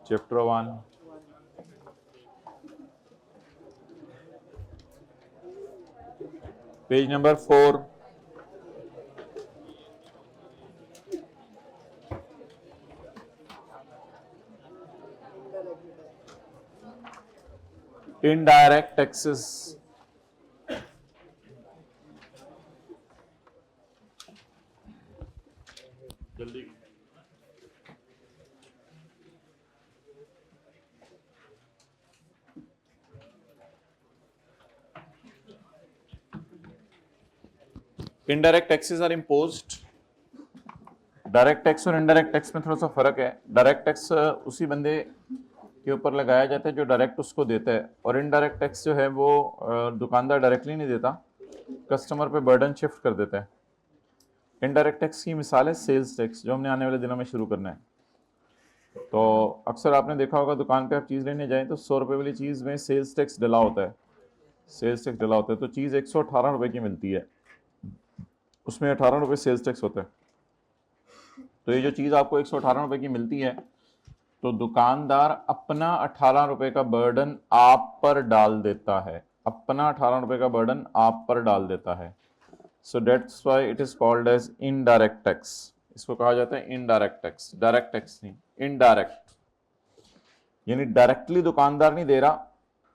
Chapter 1, page number 4। Indirect taxes. जल्दी indirect taxes are imposed. Direct tax और indirect tax में थोड़ा सा फर्क है। डायरेक्ट टैक्स उसी बंदे के ऊपर लगाया जाता है जो डायरेक्ट उसको देता है, और इनडायरेक्ट टैक्स जो है वो दुकानदार डायरेक्टली नहीं देता, कस्टमर पे बर्डन शिफ्ट कर देता है। इनडायरेक्ट टैक्स की मिसाल है सेल्स टैक्स, जो हमने आने वाले दिनों में शुरू करना है। तो अक्सर आपने देखा होगा दुकान पे आप चीज़ लेने जाएं तो 100 रुपये वाली चीज़ में सेल्स टैक्स डला होता है। सेल्स टैक्स डला होता है तो चीज़ 118 रुपये की मिलती है, उसमें 18 रुपये सेल्स टैक्स होता है। तो ये जो चीज़ आपको 118 रुपये की मिलती है, तो दुकानदार अपना 18 रुपये का बर्डन आप पर डाल देता है, अपना 18 रुपये का बर्डन आप पर डाल देता है। So that's why it is called as indirect tax. इसको कहा जाता है इनडायरेक्ट टैक्स, डायरेक्ट टैक्स नहीं, इनडायरेक्ट। यानी डायरेक्टली दुकानदार नहीं दे रहा,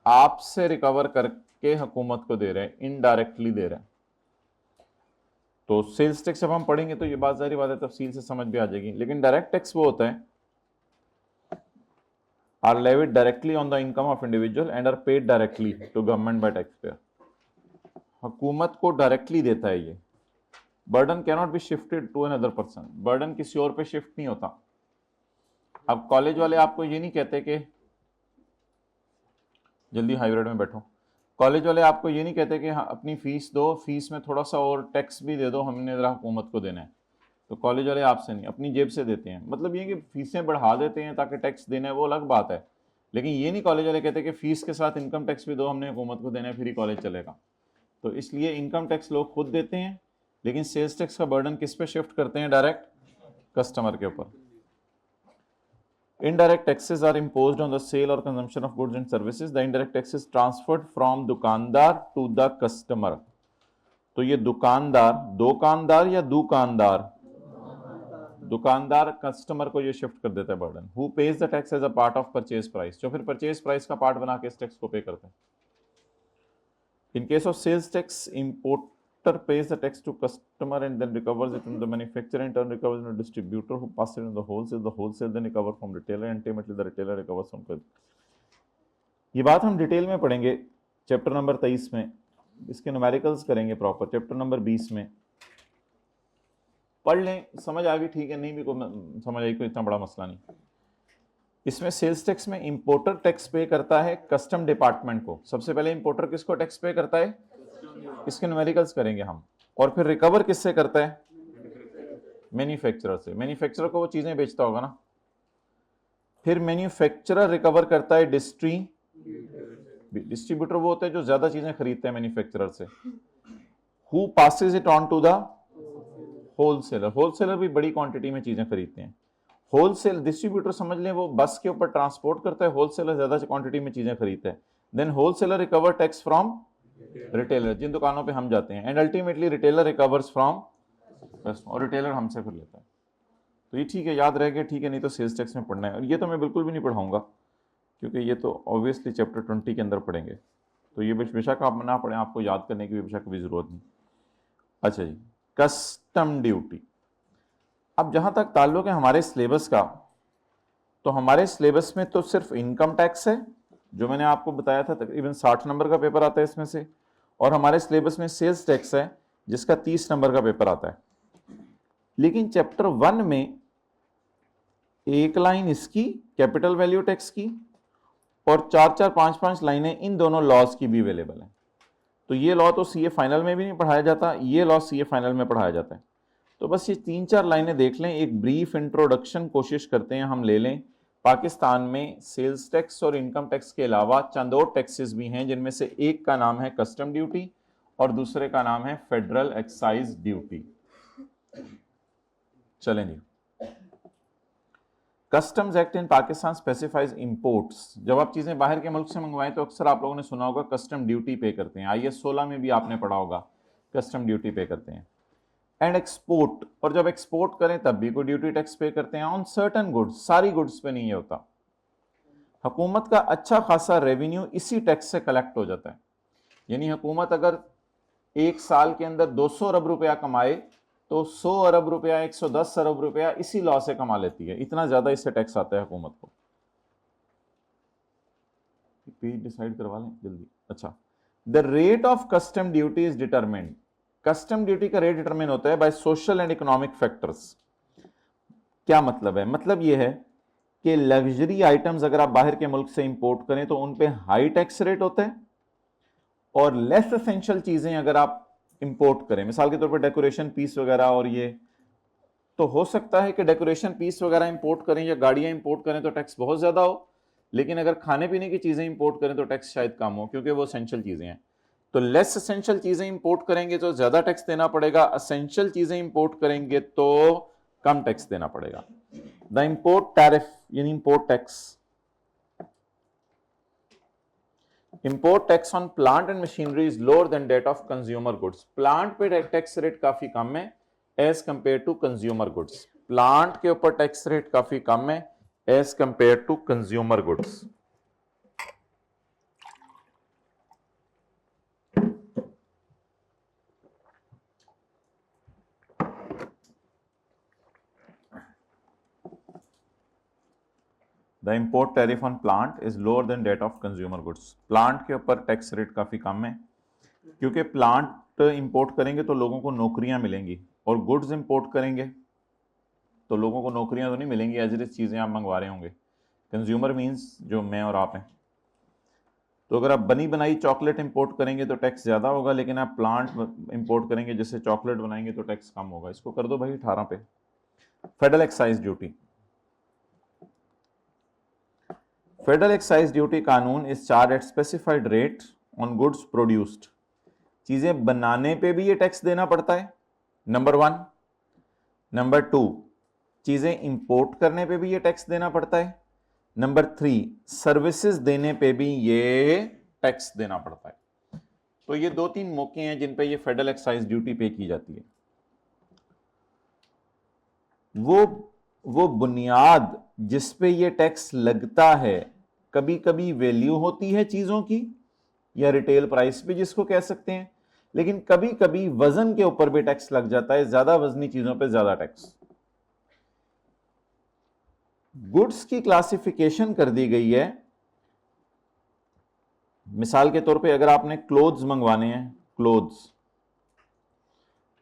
आपसे रिकवर करके हुकूमत को दे रहे हैं, इनडायरेक्टली दे रहे हैं। तो सेल्स टैक्स जब हम पढ़ेंगे तो ये बात सारी बात है तफसील से समझ भी आ जाएगी। लेकिन डायरेक्ट टैक्स वो होता है are levied directly on the income of individual and are paid directly to government by taxpayer। हुकूमत को डायरेक्टली देता है ये। Burden cannot be shifted to another person, burden किसी और पे शिफ्ट नहीं होता। अब कॉलेज वाले आपको ये नहीं कहते कि जल्दी हाइब्रिड में बैठो, कॉलेज वाले आपको ये नहीं कहते कि हाँ अपनी फीस दो, फीस में थोड़ा सा और टैक्स भी दे दो, हमने ज़रा हुकूमत को देना है। तो कॉलेज वाले आपसे नहीं, अपनी जेब से देते हैं। मतलब ये कि फीसें बढ़ा देते हैं ताकि टैक्स देना है, वो अलग बात है। लेकिन ये नहीं कॉलेज वाले कहते कि फीस के साथ इनकम टैक्स भी दो, हमने हुकूमत को देना है, फिर ही कॉलेज चलेगा। तो इसलिए इनकम टैक्स लोग खुद देते हैं, लेकिन सेल्स टैक्स का बर्डन किस पे शिफ्ट करते हैं? डायरेक्ट कस्टमर के ऊपर। Indirect taxes are imposed on the sale or consumption of goods and services. The indirect tax is transferred from दुकानदार to the customer। तो ये दुकानदार, दुकानदार या दुकानदार, दुकानदार कस्टमर को ये शिफ्ट कर देता है burden. Who pays the tax as a part of purchase price, जो फिर परचेज प्राइस का पार्ट बना के इस टैक्स को पे करते हैं। In case of sales tax, importer pays the tax to customer and then recovers it from the manufacturer, in turn recovers from the distributor who passes it on the wholesale, the wholesale then recover from retailer and ultimately the retailer recovers from customer। ये बात हम detail में पढ़ेंगे chapter number 23 में, इसके numericals करेंगे proper. Chapter number 20 में पढ़ लें, समझ आ गई ठीक है, नहीं भी कोई समझ आई कोई इतना बड़ा मसला नहीं। इसमें सेल्स टैक्स में इंपोर्टर टैक्स पे करता है कस्टम डिपार्टमेंट को। सबसे पहले इंपोर्टर किसको टैक्स पे करता है? इसके न्यूमेरिकल्स करेंगे हम। और फिर रिकवर किससे करता है? मैन्युफैक्चरर से। मैन्युफैक्चरर को वो चीजें बेचता होगा ना। फिर मैन्युफैक्चरर रिकवर करता है डिस्ट्रीब्यूटर वो होता है जो ज्यादा चीजें खरीदते हैं मैन्युफैक्चरर से। Who passes it on to the wholesaler, wholesaler भी बड़ी क्वांटिटी में चीजें खरीदते हैं। होलसेल डिस्ट्रीब्यूटर समझ लें वो बस के ऊपर ट्रांसपोर्ट करता है, होलसेलर ज्यादा क्वांटिटी में चीजें खरीदता है। Then wholesaler recover tax from retailer, जिन दुकानों पे हम जाते हैं, and ultimately retailer recovers from customer, और रिटेलर हमसे फिर लेता है। तो ये ठीक है, याद रह गया ठीक है, नहीं तो सेल्स टैक्स में पढ़ना है। और ये तो मैं बिल्कुल भी नहीं पढ़ाऊंगा क्योंकि ये तो ऑब्वियसली चैप्टर 20 के अंदर पढ़ेंगे, तो ये बेशक आप ना पढ़ें, आपको याद करने की भी बेशक कोई जरूरत नहीं। अच्छा जी, कस्टम ड्यूटी। अब जहां तक ताल्लुक है हमारे सिलेबस का, तो हमारे सिलेबस में तो सिर्फ इनकम टैक्स है जो मैंने आपको बताया था, तकरीबन 60 नंबर का पेपर आता है इसमें से। और हमारे सिलेबस में सेल्स टैक्स है जिसका 30 नंबर का पेपर आता है। लेकिन चैप्टर 1 में एक लाइन इसकी कैपिटल वैल्यू टैक्स की और 4-4, 5-5 लाइनें इन दोनों लॉज की भी अवेलेबल है। तो ये लॉ तो सीए फाइनल में भी नहीं पढ़ाया जाता, ये लॉ सीए फाइनल में पढ़ाया जाता है। तो बस ये 3-4 लाइनें देख लें, एक ब्रीफ इंट्रोडक्शन कोशिश करते हैं हम ले लें। पाकिस्तान में सेल्स टैक्स और इनकम टैक्स के अलावा चंद और टैक्सेस भी हैं, जिनमें से एक का नाम है कस्टम ड्यूटी और दूसरे का नाम है फेडरल एक्साइज ड्यूटी। चलें जी, customs act in Pakistan specifies imports. जब आप चीजें बाहर के मुल्क से मंगवाएं तो अक्सर आप लोगों ने सुना होगा कस्टम ड्यूटी पे करते हैं। IS 16 में भी आपने पढ़ा होगा कस्टम ड्यूटी पे करते हैं। एंड एक्सपोर्ट, और जब एक्सपोर्ट करें तब भी कोई ड्यूटी टैक्स पे करते हैं ऑन सर्टन गुड्स, सारी गुड्स पे नहीं ये होता। हुकूमत का अच्छा खासा रेवेन्यू इसी टैक्स से कलेक्ट हो जाता है। यानी हुकूमत अगर एक साल के अंदर 200 अरब रुपया कमाए तो 100 अरब रुपया 110 अरब रुपया इसी लॉ से कमा लेती है। इतना ज्यादा इससे टैक्स आता है हुकूमत को। पेज डिसाइड करवा लें जल्दी। अच्छा, the rate of custom duty is determined. Custom duty का रेट डिटरमिन होता है by social and economic factors. क्या मतलब है? मतलब यह है कि लग्जरी आइटम्स अगर आप बाहर के मुल्क से इंपोर्ट करें तो उन पे हाई टैक्स रेट होता है, और लेस एसेंशियल चीजें अगर आप इंपोर्ट करें, मिसाल के तौर पर डेकोरेशन पीस वगैरह, और ये तो हो सकता है कि डेकोरेशन पीस वगैरह इंपोर्ट करें या गाड़ियां इंपोर्ट करें तो टैक्स बहुत ज्यादा हो, लेकिन अगर खाने पीने की चीजें इंपोर्ट करें तो टैक्स शायद कम हो, क्योंकि वो एसेंशियल चीजें हैं। तो लेस एसेंशियल चीजें इंपोर्ट करेंगे तो ज्यादा टैक्स देना पड़ेगा, एसेंशियल चीजें इंपोर्ट करेंगे तो कम टैक्स देना पड़ेगा। द इंपोर्ट टैरिफ यानी import tax, import tax on plant and machinery is lower than that of consumer goods. Plant पे टैक्स रेट काफी कम है as compare to consumer goods. Plant के ऊपर टैक्स रेट काफी कम है as compare to consumer goods. The import tariff on plant is lower than that of consumer goods. Plant के ऊपर टैक्स रेट काफी कम है, क्योंकि प्लांट इंपोर्ट करेंगे तो लोगों को नौकरियां मिलेंगी, और गुड्स इंपोर्ट करेंगे तो लोगों को नौकरियां तो नहीं मिलेंगी, एज इट इज चीजें आप मंगवा रहे होंगे। कंज्यूमर मींस जो मैं और आप हैं। तो अगर आप बनी बनाई चॉकलेट इंपोर्ट करेंगे तो टैक्स ज्यादा होगा, लेकिन आप प्लांट इंपोर्ट करेंगे जिससे चॉकलेट बनाएंगे तो टैक्स कम होगा। इसको कर दो भाई 18 पे। Federal excise duty. Federal excise duty कानून is charged at specified rate on goods produced. चीजें बनाने पे भी ये टैक्स देना पड़ता है, नंबर 1। नंबर 2, चीजें इंपोर्ट करने पे भी ये टैक्स देना पड़ता है। नंबर 3, सर्विसेज देने पे भी ये टैक्स देना पड़ता है। तो ये 2-3 मौके हैं जिन पे ये फेडरल एक्साइज ड्यूटी पे की जाती है। वो बुनियाद जिस पे ये टैक्स लगता है, कभी कभी वैल्यू होती है चीजों की, या रिटेल प्राइस भी जिसको कह सकते हैं, लेकिन कभी कभी वजन के ऊपर भी टैक्स लग जाता है, ज्यादा वजनी चीजों पे ज्यादा टैक्स। गुड्स की क्लासिफिकेशन कर दी गई है। मिसाल के तौर पे अगर आपने क्लोथ्स मंगवाने हैं, क्लोथ्स,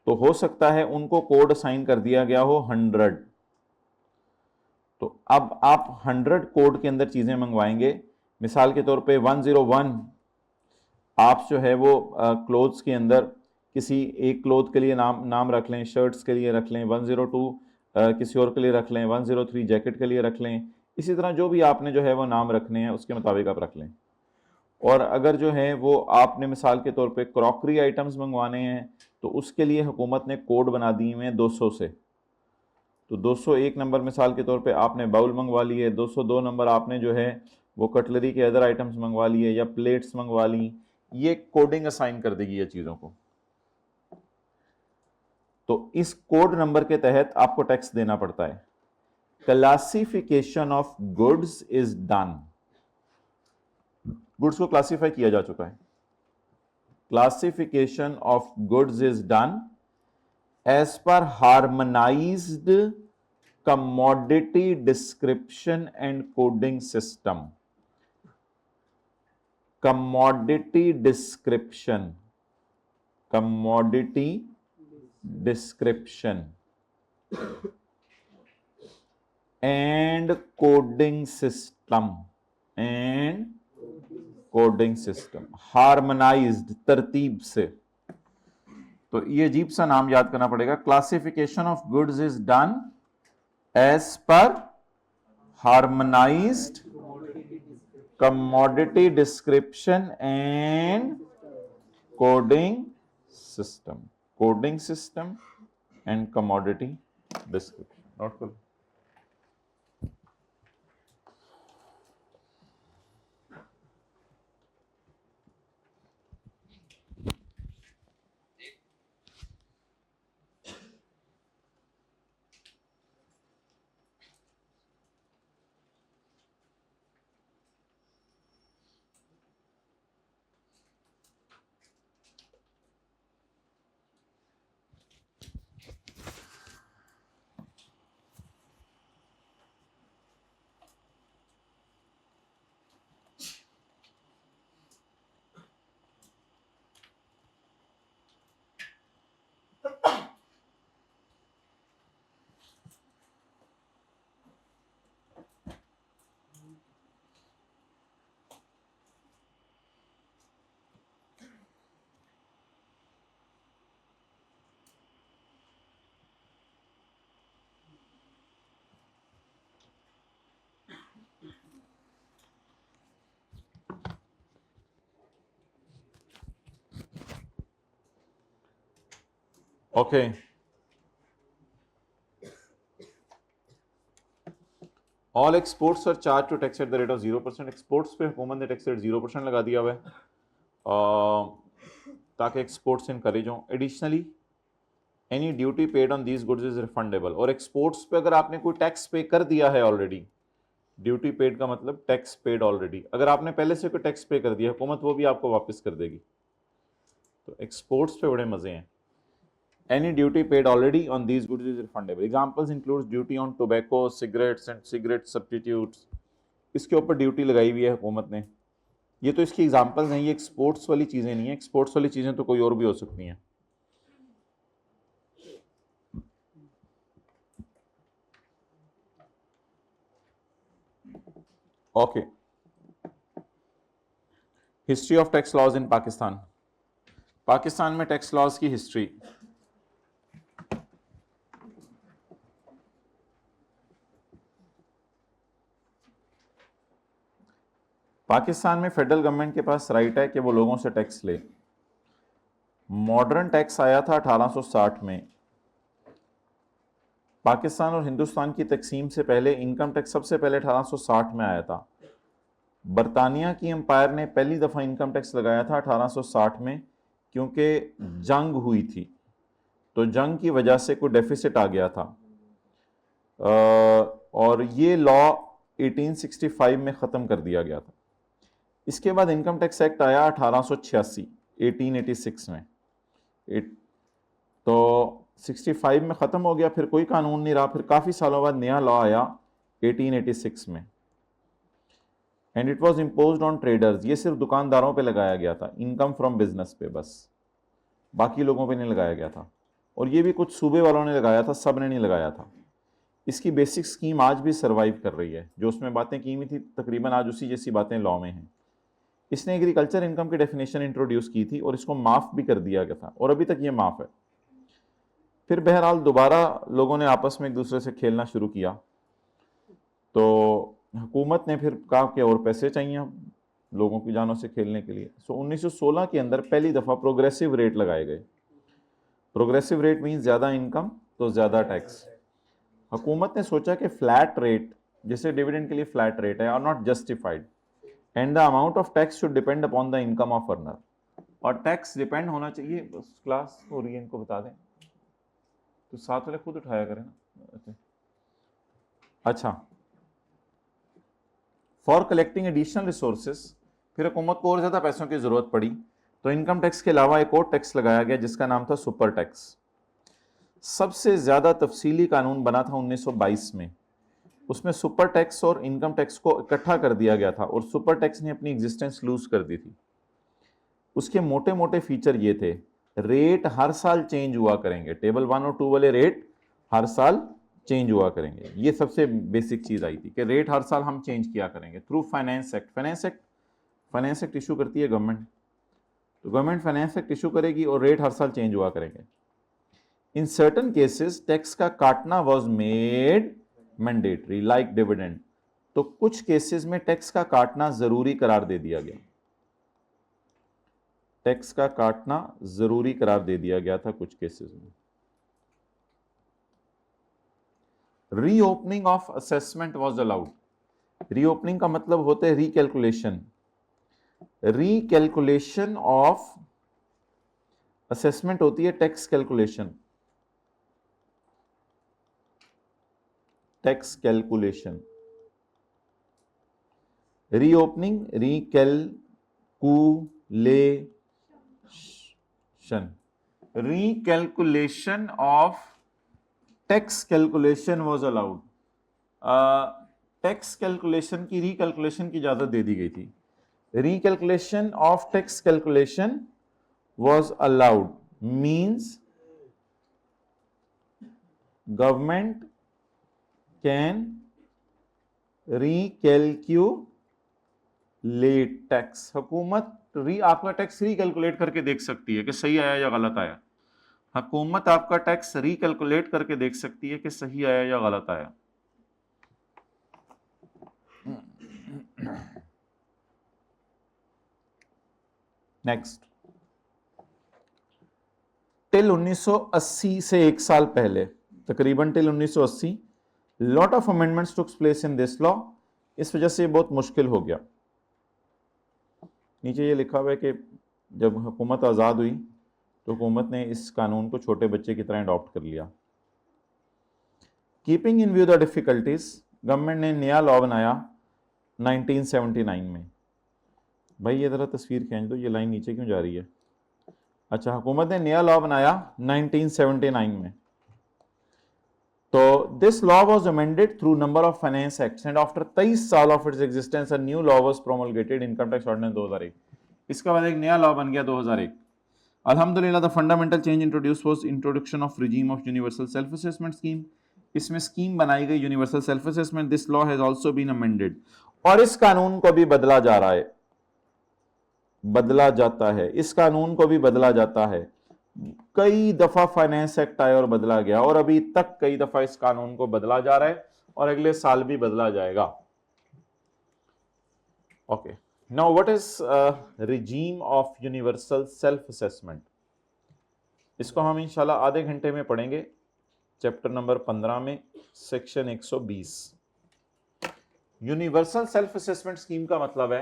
तो हो सकता है उनको कोड असाइन कर दिया गया हो 100। तो अब आप 100 कोड के अंदर चीजें मंगवाएंगे। मिसाल के तौर पे 101 आप जो है वो क्लोथ्स के अंदर किसी एक क्लोथ के लिए नाम रख लें, शर्ट्स के लिए रख लें 102, किसी और के लिए रख लें 103, जैकेट के लिए रख लें। इसी तरह जो भी आपने जो है वो नाम रखने हैं उसके मुताबिक आप रख लें। और अगर जो है वो आपने मिसाल के तौर पे क्रॉकरी आइटम्स मंगवाने हैं तो उसके लिए हुकूमत ने कोड बना दिए हुए हैं 200 से। तो 201 नंबर मिसाल के तौर पे आपने बाउल मंगवा लिए, 202 नंबर आपने जो है वो कटलरी के अदर आइटम्स मंगवा लिए या प्लेट्स मंगवा ली। ये कोडिंग असाइन कर देगी ये चीज़ों को। तो इस कोड नंबर के तहत आपको टैक्स देना पड़ता है। Classification of goods is done. Goods को क्लासिफाई किया जा चुका है। Classification of goods is done as per harmonised commodity description and coding system. Commodity description, commodity description and coding system, and coding system harmonized तरतीब से। तो ये अजीब सा नाम याद करना पड़ेगा। Classification of goods is done as per harmonised commodity description and coding system, coding system and commodity description. Note करो। Okay, all exports are charged to tax at the rate of 0%। Exports पे हुकूमत ने tax rate 0% लगा दिया हुआ है ताकि exports encourage हों। Additionally any duty paid on these goods is refundable. और एक्सपोर्ट्स पे अगर आपने कोई टैक्स पे कर दिया है ऑलरेडी, ड्यूटी पेड का मतलब टैक्स पेड ऑलरेडी, अगर आपने पहले से कोई टैक्स पे कर दिया हुकूमत वो भी आपको वापस कर देगी। तो एक्सपोर्ट्स पे बड़े मजे हैं। Any duty paid already on these goods is refundable. Examples includes duty on tobacco, cigarettes and cigarette substitutes. इसके ऊपर ड्यूटी लगाई हुई है हुकूमत ने। ये तो इसकी एग्जांपल्स हैं, ये एक्सपोर्ट्स वाली चीज़ें नहीं है। एक्सपोर्ट्स वाली चीज़ें तो कोई और भी हो सकती हैं। Okay, history of tax laws in Pakistan. Pakistan में टैक्स लॉज की हिस्ट्री। पाकिस्तान में फेडरल गवर्नमेंट के पास राइट है कि वो लोगों से टैक्स ले। मॉडर्न टैक्स आया था 1860 में। पाकिस्तान और हिंदुस्तान की तकसीम से पहले इनकम टैक्स सबसे पहले 1860 में आया था। बरतानिया की एम्पायर ने पहली दफ़ा इनकम टैक्स लगाया था 1860 में, क्योंकि जंग हुई थी, तो जंग की वजह से कोई डेफिसिट आ गया था और ये लॉ 1865 में ख़त्म कर दिया गया था। इसके बाद इनकम टैक्स एक्ट आया 1886 1886 में। तो 65 में ख़त्म हो गया, फिर कोई कानून नहीं रहा। फिर काफ़ी सालों बाद नया लॉ आया 1886 में, and it was imposed on traders. ये सिर्फ दुकानदारों पे लगाया गया था, इनकम फ्रॉम बिजनेस पे बस, बाकी लोगों पे नहीं लगाया गया था। और ये भी कुछ सूबे वालों ने लगाया था, सब ने नहीं लगाया था। इसकी बेसिक स्कीम आज भी सर्वाइव कर रही है। जो उसमें बातें की हुई थी तकरीबन आज उसी जैसी बातें लॉ में हैं। इसने एग्रीकल्चर इनकम की डेफिनेशन इंट्रोड्यूस की थी और इसको माफ़ भी कर दिया गया था, और अभी तक ये माफ़ है। फिर बहरहाल दोबारा लोगों ने आपस में एक दूसरे से खेलना शुरू किया, तो हुकूमत ने फिर कहा कि और पैसे चाहिए लोगों की जानों से खेलने के लिए। सो 1916 के अंदर पहली दफ़ा प्रोग्रेसिव रेट लगाए गए। प्रोग्रेसिव रेट मीन्स ज़्यादा इनकम तो ज़्यादा टैक्स। हुकूमत ने सोचा कि फ्लैट रेट, जैसे डिविडेंड के लिए फ्लैट रेट है, are not justified and the amount of tax should depend upon the income of earner. और टैक्स डिपेंड होना चाहिए, बस क्लास हो रही है इनको बता दें, तो साथ वाले खुद उठाया करें ना। अच्छा, फॉर कलेक्टिंग एडिशनल रिसोर्सेज, फिर हुकूमत को और ज़्यादा पैसों की ज़रूरत पड़ी, तो इनकम टैक्स के अलावा एक और टैक्स लगाया गया जिसका नाम था सुपर टैक्स। सबसे ज़्यादा तफसीली कानून बना था 1922 में। उसमें सुपर टैक्स और इनकम टैक्स को इकट्ठा कर दिया गया था और सुपर टैक्स ने अपनी एग्जिस्टेंस लूज कर दी थी। उसके मोटे मोटे फीचर ये थे, रेट हर साल चेंज हुआ करेंगे, टेबल 1 और 2 वाले रेट हर साल चेंज हुआ करेंगे। ये सबसे बेसिक चीज आई थी कि रेट हर साल हम चेंज किया करेंगे through finance act. Finance act issue करती है गवर्नमेंट, तो गवर्नमेंट फाइनेंस एक्ट इशू करेगी और रेट हर साल चेंज हुआ करेंगे। इन सर्टन केसेस टैक्स का काटना was made mandatory like dividend. तो कुछ केसेस में टैक्स का काटना जरूरी करार दे दिया गया, टैक्स का काटना जरूरी करार दे दिया गया था कुछ केसेस में। Reopening of assessment was allowed. Reopening का मतलब होता है रिकैलकुलेशन। रिकैलकुलेशन ऑफ असेसमेंट होती है tax calculation, tax calculation. Reopening recalculation, recalculation of tax calculation was allowed. Tax calculation की रिकैलकुलेशन की इजाजत दे दी गई थी। Recalculation of tax calculation was allowed means government can recalculate tax। हुकूमत आपका टैक्स रिकैलकुलेट करके देख सकती है कि सही आया या गलत आया। हुकूमत आपका टैक्स रिकैलकुलेट करके देख सकती है कि सही आया या गलत आया। नेक्स्ट, टिल 1980 से एक साल पहले, तकरीबन till 1980, lot of amendments took place in this law. इस वजह से बहुत मुश्किल हो गया। नीचे ये लिखा हुआ है कि जब हुकूमत आज़ाद हुई तो हुकूमत ने इस कानून को छोटे बच्चे की तरह अडॉप्ट कर लिया। Keeping in view the difficulties, government ने नया लॉ बनाया 1979 में। भाई ये ज़रा तस्वीर खींच दो, ये लाइन नीचे क्यों जा रही है? अच्छा, हुकूमत ने नया लॉ बनाया 1979 में। तो this law was amended through number of finance acts and after 23 साल of its existence a new law was promulgated, income tax ordinance 2001। इसके बाद एक नया लॉ बन गया 2001। अल्हम्दुलिल्लाह the fundamental change introduced was introduction of regime of universal self assessment scheme. इसमें scheme बनाई गई universal self assessment. This law has also been amended, और इस कानून को भी बदला जा रहा है, बदला जाता है, इस कानून को भी बदला जाता है। कई दफा फाइनेंस एक्ट आया और बदला गया, और अभी तक कई दफा इस कानून को बदला जा रहा है, और अगले साल भी बदला जाएगा। Okay, now what is regime of universal self assessment? इसको हम इंशाल्लाह आधे घंटे में पढ़ेंगे, चैप्टर नंबर 15 में, section 120। Universal self assessment scheme का मतलब है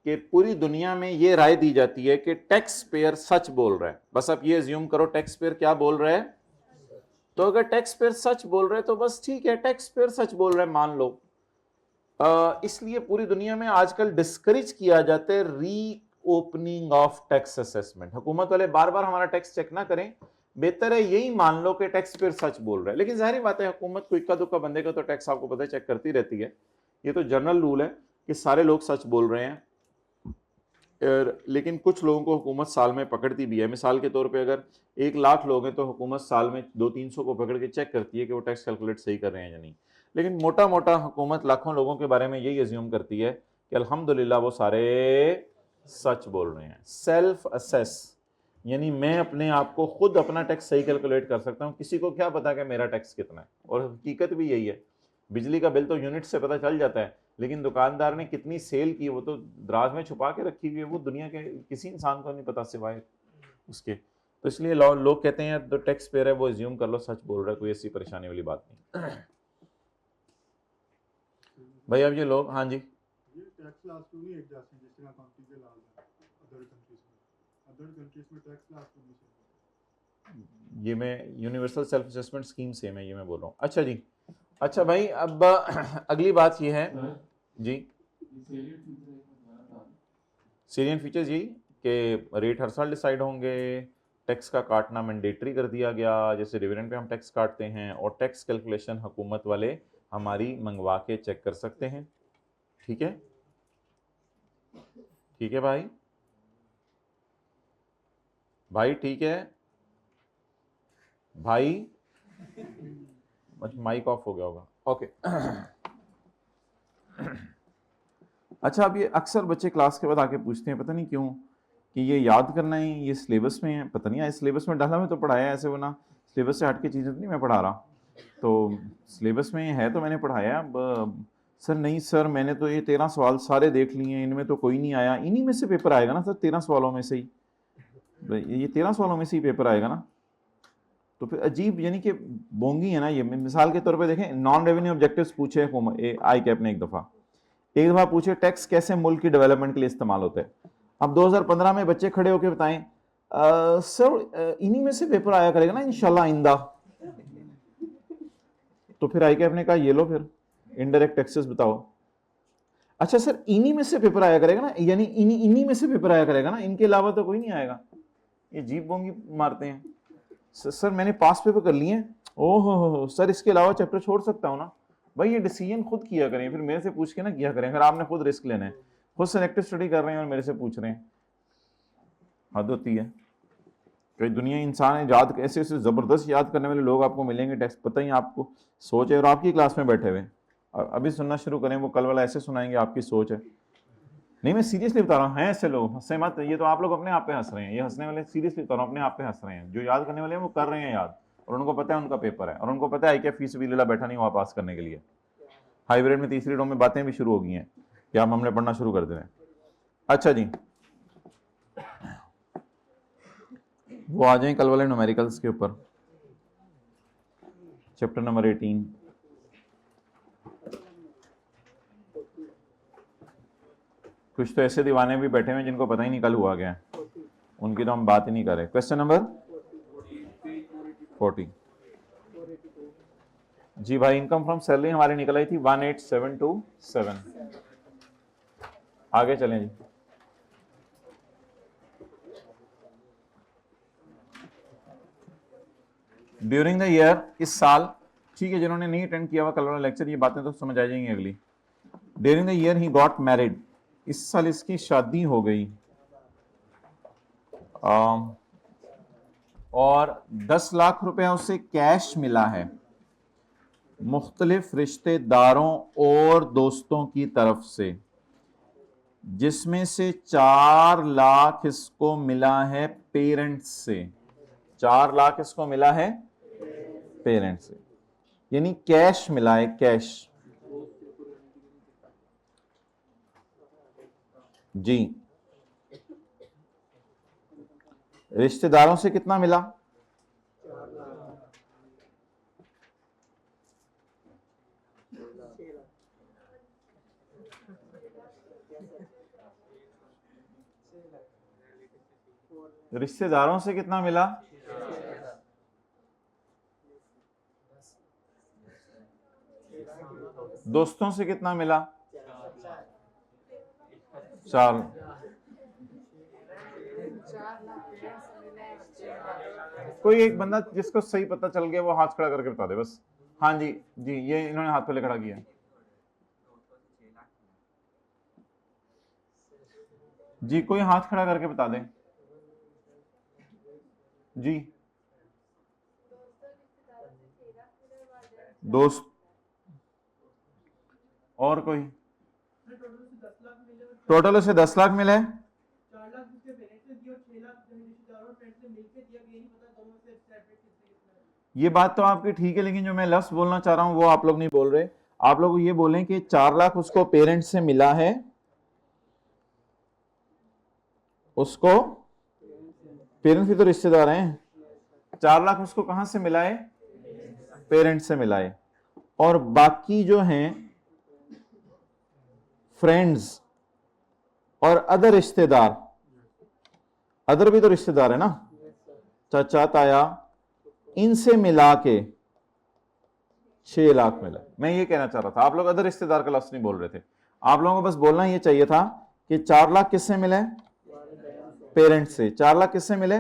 कि पूरी दुनिया में ये राय दी जाती है कि टैक्स पेयर सच बोल रहा है। बस आप ये अज्यूम करो टैक्स पेयर क्या बोल रहा है, तो अगर टैक्स पेयर सच बोल रहे हैं तो बस ठीक है, टैक्स पेयर सच बोल रहे हैं, मान लो। इसलिए पूरी दुनिया में आजकल डिस्करेज किया जाता है री ओपनिंग ऑफ टैक्स असेसमेंट। हुकूमत वाले बार बार हमारा टैक्स चेक ना करें, बेहतर है यही मान लो कि टैक्स पेयर सच बोल रहा है। लेकिन जाहिर बात है हुकूमत को इक्का दुक्का बंदे का तो टैक्स आपको पता है चेक करती रहती है, ये तो जनरल रूल है कि सारे लोग सच बोल रहे हैं। लेकिन कुछ लोगों को हुकूमत साल में पकड़ती भी है। मिसाल के तौर पे अगर 1 लाख लोग हैं तो हुकूमत साल में 200-300 को पकड़ के चेक करती है कि वो टैक्स कैलकुलेट सही कर रहे हैं या नहीं। लेकिन मोटा मोटा हुकूमत लाखों लोगों के बारे में यही अज्यूम करती है कि अल्हम्दुलिल्लाह वो सारे सच बोल रहे हैं। सेल्फ असेस यानी मैं अपने आप को खुद अपना टैक्स सही कैलकुलेट कर सकता हूँ, किसी को क्या पता कि मेरा टैक्स कितना है। और हकीकत भी यही है, बिजली का बिल तो यूनिट से पता चल जाता है, लेकिन दुकानदार ने कितनी सेल की वो तो दराज में छुपा के रखी हुई है, वो दुनिया के किसी इंसान को नहीं पता सिवाय उसके। तो इसलिए लोग कहते हैं जो टैक्स पेयर है वो एज्यूम कर लो सच बोल रहा है, कोई ऐसी परेशानी वाली बात नहीं। भाई अब ये लोग, हाँ जी, ये टैक्स लॉस क्यों नहीं एक जैसे जिस तरह कंट्री के लॉज हैं अदर कंट्रीज में टैक्स लॉस क्यों नहीं? ये मैं यूनिवर्सल सेल्फ असेसमेंट स्कीम से मैं बोल रहा हूँ। अच्छा जी, अच्छा भाई अब अगली बात ये है जी, सीरियन फीचर्स यही कि रेट हर साल डिसाइड होंगे, टैक्स का काटना मैंडेटरी कर दिया गया, जैसे डिविडेंड पे हम टैक्स काटते हैं, और टैक्स कैलकुलेशन हुकूमत वाले हमारी मंगवा के चेक कर सकते हैं। ठीक है, ठीक है भाई, भाई ठीक है भाई, माइक ऑफ हो गया होगा। ओके अच्छा, अब ये अक्सर बच्चे क्लास के बाद आके पूछते हैं, पता नहीं क्यों, कि ये याद करना है, ये सिलेबस में है, पता नहीं, सिलेबस में डाला मैं तो पढ़ाया है, ऐसे वरना सिलेबस से हट के चीज़ें तो नहीं मैं पढ़ा रहा। तो सिलेबस में है तो मैंने पढ़ाया। अब सर नहीं सर, मैंने तो ये 13 सवाल सारे देख लिए हैं, इनमें तो कोई नहीं आया। इन्हीं में से पेपर आएगा ना सर, 13 सवालों में से ही, ये 13 सवालों में से ही पेपर आएगा ना। तो फिर अजीब, यानी कि बोंगी है ना ये। मिसाल के तौर पे देखें, नॉन रेवेन्यू ऑब्जेक्टिव्स पूछे आई कैप ने एक दफ़ा पूछे टैक्स कैसे मुल्क की डेवलपमेंट के लिए इस्तेमाल होता है। अब 2015 में बच्चे खड़े होकर बताएं सर इन्हीं में से पेपर आया करेगा ना इंशाल्लाह आइंदा। तो फिर आई कैप ने कहा ये लो फिर इनडायरेक्ट टैक्सेस बताओ। अच्छा सर इन्हीं में से पेपर आया करेगा ना, यानी इन्हीं में से पेपर आया करेगा ना, इनके अलावा तो कोई नहीं आएगा। ये जीप बोंगी मारते हैं। सर मैंने पास पेपर कर लिए हैं। ओहो सर इसके अलावा चैप्टर छोड़ सकता हूँ ना। भाई ये डिसीजन खुद किया करें, फिर मेरे से पूछ के ना किया करें। अगर आपने खुद रिस्क लेना है, खुद सेलेक्टिव स्टडी कर रहे हैं और मेरे से पूछ रहे हैं, हद होती है। कई दुनिया इंसान है, याद ऐसे ऐसे ज़बरदस्त याद करने वाले लोग आपको मिलेंगे, टेक्स्ट पता ही आपको सोच है, और आपकी क्लास में बैठे हुए अभी सुनना शुरू करें, वो कल वाला ऐसे सुनाएंगे आपकी सोच है। नहीं मैं सीरियसली बता रहा हूँ, हैं ऐसे लोग, हंसे मत। ये तो आप लोग अपने आप पे हंस रहे हैं, ये हंसने वाले सीरियसली बता रहा हूँ अपने आप पे हंस रहे हैं। जो याद करने वाले हैं वो कर रहे हैं याद, और उनको पता है उनका पेपर है, और उनको पता है क्या फीस भी लीला बैठा नहीं हुआ पास करने के लिए। हाइब्रिड में तीसरी रो में बातें भी शुरू हो गई हैं कि आप हमने पढ़ना शुरू कर दे रहे हैं। अच्छा जी, वो आ जाए कल वाले न्यूमेरिकल्स के ऊपर, चैप्टर नंबर 18। कुछ तो ऐसे दीवाने भी बैठे हुए जिनको पता ही नहीं कल हुआ क्या है, उनकी तो हम बात ही नहीं कर रहे। Question number 40। जी भाई, इनकम फ्रॉम सैलरी हमारी निकल आई थी 18727। आगे चलें जी। ड्यूरिंग द ईयर, इस साल, ठीक है, जिन्होंने नहीं अटेंड किया हुआ कल वाला लेक्चर, ये बातें तो समझ आ जाएंगी अगली। During the year he got married, इस साल इसकी शादी हो गई, और 10 लाख रुपया उसे कैश मिला है मुख्तलिफ रिश्तेदारों और दोस्तों की तरफ से, जिसमें से 4 लाख इसको मिला है पेरेंट्स से। 4 लाख इसको मिला है पेरेंट्स से, यानी कैश मिला है, कैश। जी, रिश्तेदारों से कितना मिला? रिश्तेदारों से कितना मिला? दोस्तों से कितना मिला? 4। कोई एक बंदा जिसको सही पता चल गया वो हाथ खड़ा करके बता दे बस। हाँ जी, जी, ये इन्होंने हाथ पहले खड़ा किया। जी, कोई हाथ खड़ा करके बता दे जी। दोस्त, और कोई? टोटल उसे 10 लाख मिले, 4 लाख उसके पेरेंट्स ने दिए और 6 लाख रिश्तेदारों और फ्रेंड्स ने मिलकर दिया। ये नहीं पता दोनों से सेपरेट किसने। ये बात तो आपकी ठीक है, लेकिन जो मैं लफ्ज बोलना चाह रहा हूं वो आप लोग नहीं बोल रहे। आप लोग ये बोलें कि 4 लाख उसको पेरेंट्स से मिला है, उसको, पेरेंट्स भी तो रिश्तेदार हैं। 4 लाख उसको कहां से मिला है? पेरेंट्स से मिला है। और बाकी जो हैं फ्रेंड्स और अदर रिश्तेदार, अदर भी तो रिश्तेदार है ना, चाचा ताया, इनसे मिला के 6 लाख मिला। मैं ये कहना चाह रहा था, आप लोग अदर रिश्तेदार का लफ्ज नहीं बोल रहे थे। आप लोगों को बस बोलना ये चाहिए था कि 4 लाख किससे मिले? पेरेंट्स से। 4 लाख किससे मिले?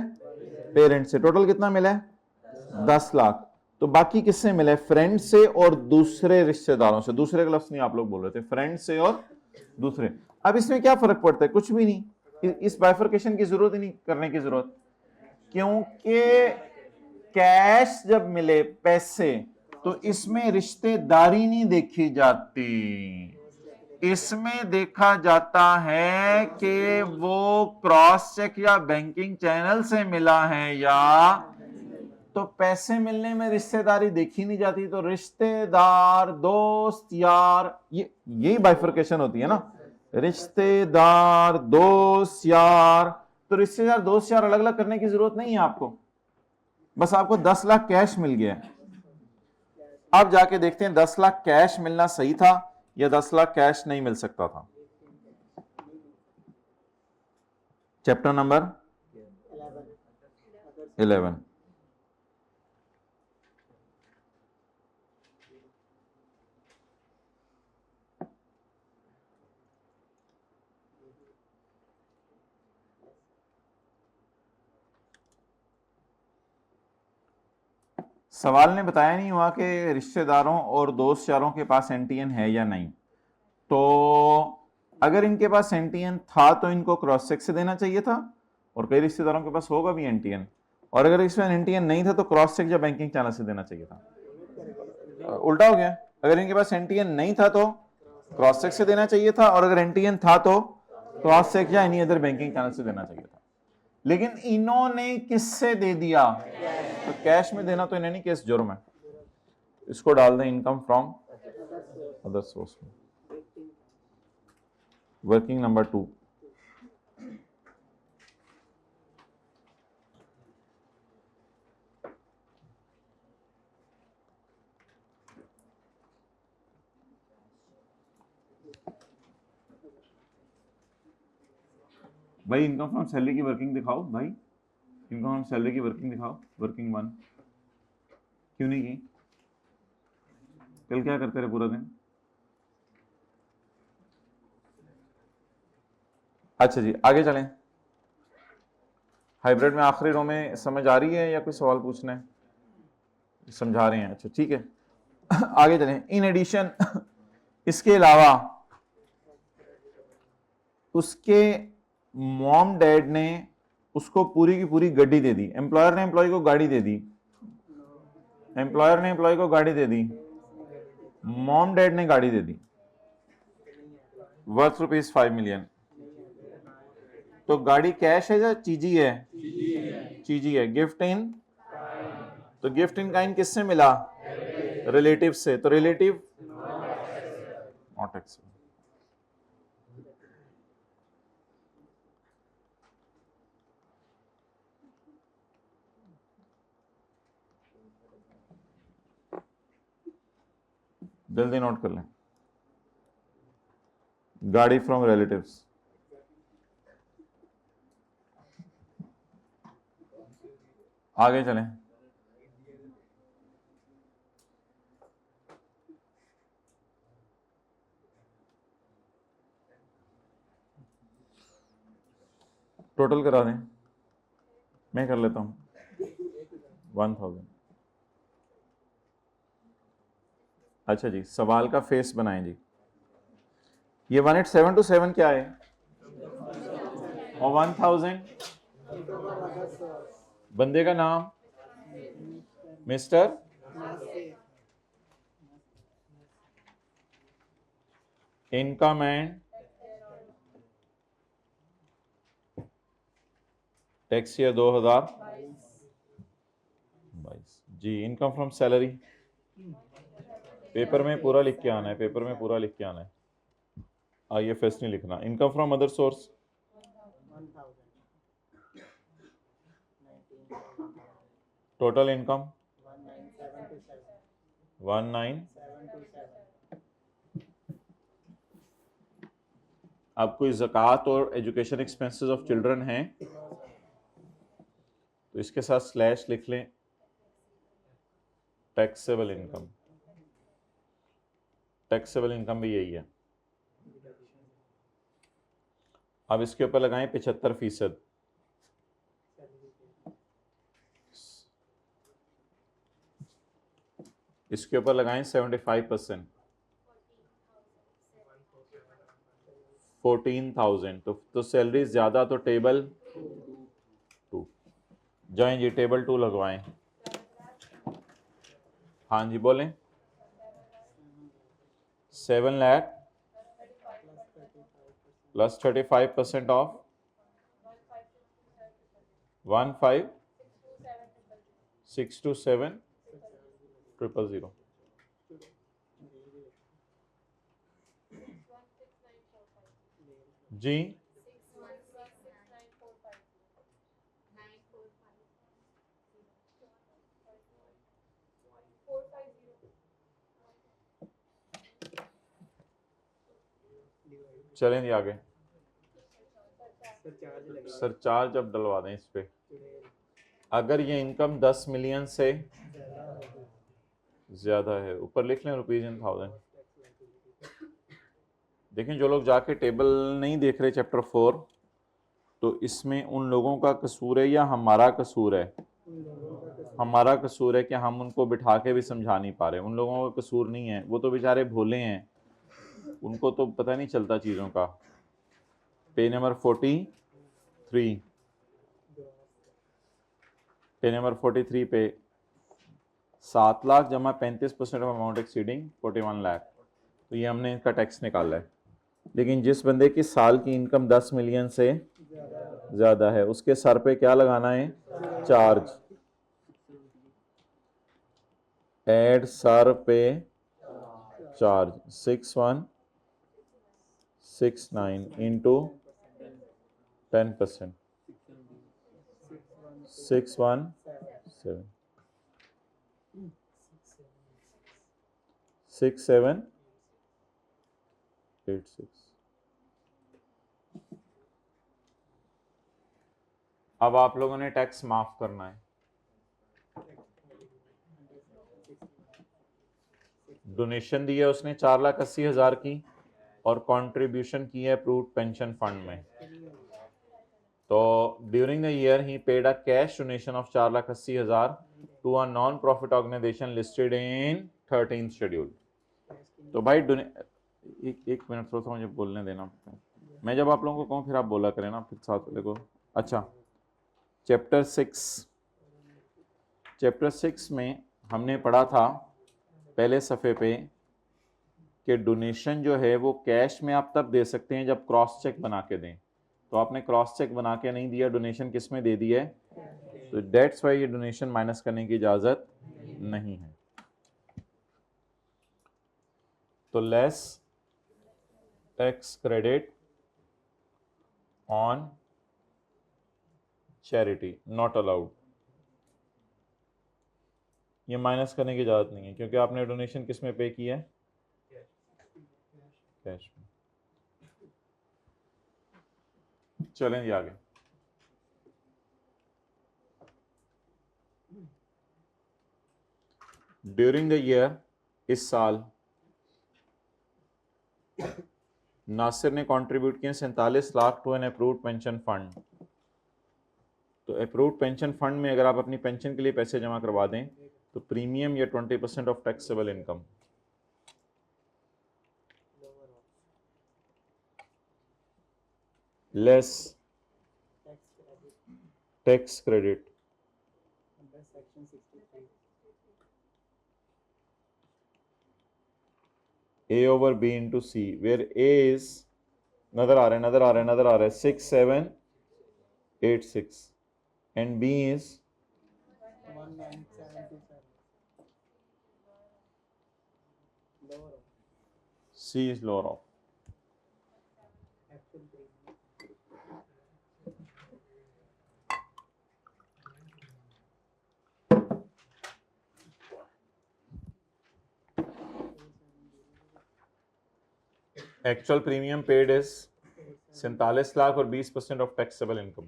पेरेंट्स से। टोटल कितना मिला? 10 लाख। तो बाकी किससे मिले? फ्रेंड से और दूसरे रिश्तेदारों से। दूसरे का लफ्ज नहीं आप लोग बोल रहे थे, फ्रेंड से और दूसरे। अब इसमें क्या फर्क पड़ता है? कुछ भी नहीं। इस बाइफर्केशन की जरूरत ही नहीं करने की जरूरत, क्योंकि कैश जब मिले, पैसे, तो इसमें रिश्तेदारी नहीं देखी जाती, इसमें देखा जाता है कि वो क्रॉस चेक या बैंकिंग चैनल से मिला है या, तो पैसे मिलने में रिश्तेदारी देखी नहीं जाती। तो रिश्तेदार, दोस्त, यार, ये यही बाइफर्केशन होती है ना, रिश्तेदार, दोस्त, यार। तो रिश्तेदार, दोस्त, यार अलग अलग करने की जरूरत नहीं है आपको, बस आपको 10 लाख कैश मिल गया। अब जाके देखते हैं 10 लाख कैश मिलना सही था या 10 लाख कैश नहीं मिल सकता था। Chapter number 11। सवाल ने बताया नहीं हुआ कि रिश्तेदारों और दोस्त यारों के पास एनटीएन है या नहीं। तो अगर इनके पास एनटीएन था तो इनको क्रॉस चेक से देना चाहिए था, और कई रिश्तेदारों के पास होगा भी एनटीएन। और अगर इसमें एनटीएन नहीं था तो क्रॉस चेक या बैंकिंग चैनल से देना चाहिए था। उल्टा हो गया, अगर इनके पास एनटीएन नहीं था तो क्रॉस चेक से देना चाहिए था, और अगर एनटीएन था तो क्रॉस चेक या एनी अदर बैंकिंग चैनल से देना चाहिए था। लेकिन इन्होंने किससे दे दिया? तो कैश में देना तो इन्हें नहीं, केस जुर्म है। इसको डाल दें इनकम फ्रॉम अदर सोर्स में। Working number 2। भाई इनकम फ्रॉम सैलरी की वर्किंग दिखाओ भाई, इनकम फ्रॉम सैलरी की वर्किंग दिखाओ, वर्किंग 1 क्यों नहीं की? कल क्या करते रहे पूरा दिन? अच्छा जी आगे चलें। हाइब्रिड में आखिरी रो में समझ आ रही है या कोई सवाल पूछना है? समझा रहे हैं, अच्छा ठीक है। आगे चलें। इन एडिशन इसके अलावा उसके मॉम डैड ने उसको पूरी की पूरी गाड़ी दे दी। एम्प्लॉयर ने एम्प्लॉय को गाड़ी दे दी, एम्प्लॉयर ने एम्प्लॉय को गाड़ी दे दी, मॉम डैड ने गाड़ी दे दी, वर्थ ₹5 मिलियन। तो गाड़ी कैश है या चीजी है? चीजी है। गिफ्ट इन, तो गिफ्ट इन काइंड किससे मिला? रिलेटिव से। तो रिलेटिव नॉट टैक्सेबल। जल्दी नोट कर लें। गाड़ी फ्रॉम रिलेटिव्स, आगे चलें। टोटल करा दें, मैं कर लेता हूं 1000। अच्छा जी सवाल का फेस बनाएं जी। ये 1872 क्या है? और 1000 बंदे का नाम mister income and tax year 2022 जी। इनकम फ्रॉम सैलरी पेपर में पूरा लिख के आना है, पेपर में पूरा लिख के आना है, IFS नहीं लिखना। Income from other source total income 19। अब कोई ज़कात और एजुकेशन एक्सपेंसेस ऑफ चिल्ड्रन हैं तो इसके साथ स्लैश लिख लें, टैक्सेबल इनकम। टैक्सेबल इनकम भी यही है। अब इसके ऊपर लगाएं 75%। इसके ऊपर लगाएं 75%, 14,000। तो सैलरी ज्यादा तो टेबल 2 जाएं जी, टेबल 2 लगवाएं। हाँ जी बोलें। 7 लाख प्लस 35% ऑफ 15,627,000 जी। चलें जी आगे। सरचार्ज अब डलवा दें इस पे। अगर ये इनकम 10 मिलियन से ज्यादा है, ऊपर लिख लें ₹1000। देखें जो लोग जाके टेबल नहीं देख रहे चैप्टर 4, तो इसमें उन लोगों का कसूर है या हमारा कसूर है? हमारा कसूर है कि हम उनको बिठा के भी समझा नहीं पा रहे। उन लोगों का कसूर नहीं है, वो तो बेचारे भोले हैं, उनको तो पता नहीं चलता चीज़ों का। पे नंबर 43, पे नंबर 43 पे 7 लाख जमा 35% ऑफ अमाउंट एक्सीडिंग 41 लाख, तो ये हमने इनका टैक्स निकाला है। लेकिन जिस बंदे की साल की इनकम 10 मिलियन से ज़्यादा है उसके सर पे क्या लगाना है? चार्ज। ऐड सर पे चार्ज 6169 इंटू 10%, 617 6786। अब आप लोगों ने टैक्स माफ करना है। डोनेशन दी है उसने 4,80,000 की और कंट्रीब्यूशन की है अप्रूव्ड पेंशन फंड में। तो during the year he paid a cash donation of 4,80,000 to a non profit organization listed in 13th schedule. तो भाई एक मिनट थोड़ा सा मुझे बोलने देना। मैं जब आप लोगों को कहूँ फिर आप बोला करें ना, फिर साथ वाले को। अच्छा, चैप्टर 6 में हमने पढ़ा था पहले सफ़े पे कि डोनेशन जो है वो कैश में आप तब दे सकते हैं जब क्रॉस चेक बना के दें। तो आपने क्रॉस चेक बना के नहीं दिया, डोनेशन किस में दे दी है, तो डेट्स वाई ये डोनेशन माइनस करने की इजाज़त नहीं है। तो less tax credit on charity not allowed, ये माइनस करने की इजाज़त नहीं है क्योंकि आपने डोनेशन किस में पे किया है, कैश में। चलें जी आगे। ड्यूरिंग द ईयर, इस साल नासिर ने कंट्रीब्यूट किए 47 lakh to an approved pension fund. तो अप्रूव्ड पेंशन फंड में अगर आप अपनी पेंशन के लिए पैसे जमा करवा दें तो प्रीमियम या 20% of taxable income, less tax credit A over B into C, where A is नजर आ रहा है 6786 and B is 19,727. C is lower off. Actual premium paid is 47 lakh और 20% ऑफ टैक्सेबल इनकम।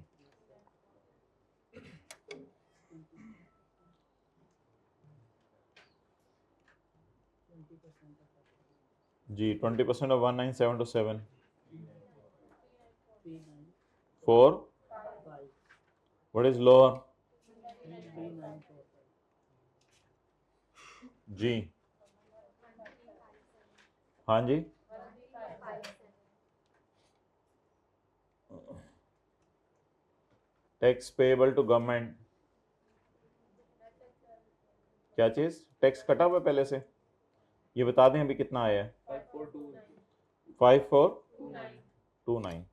जी 20% ऑफ 19,727 4 व्हाट इज लोअर जी, हाँ जी, tax payable to government, क्या चीज, टैक्स कटा हुआ है पहले से, ये बता दें अभी कितना आया है, 5429।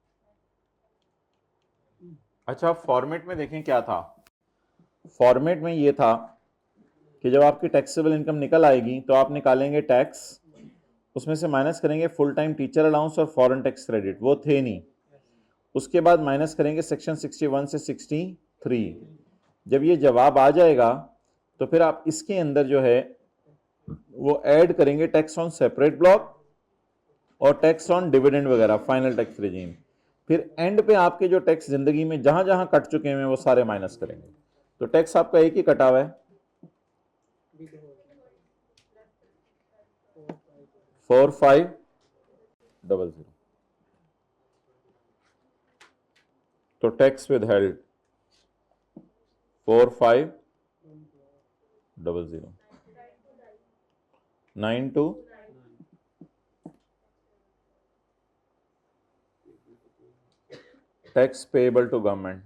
अच्छा, फॉर्मेट में देखें क्या था, फॉर्मेट में ये था कि जब आपकी टैक्सेबल इनकम निकल आएगी तो आप निकालेंगे टैक्स, उसमें से माइनस करेंगे फुल टाइम टीचर अलाउंस और फॉरेन टैक्स क्रेडिट, वो थे नहीं। उसके बाद माइनस करेंगे सेक्शन 61 से 63। जब ये जवाब आ जाएगा तो फिर आप इसके अंदर जो है वो ऐड करेंगे टैक्स ऑन सेपरेट ब्लॉक और टैक्स ऑन डिविडेंड वगैरह, फाइनल टैक्स रेजीम। फिर एंड पे आपके जो टैक्स जिंदगी में जहां जहां कट चुके हैं वो सारे माइनस करेंगे। तो टैक्स आपका एक ही कटा हुआ है 4500। तो tax withheld 4500 92 tax payable to government.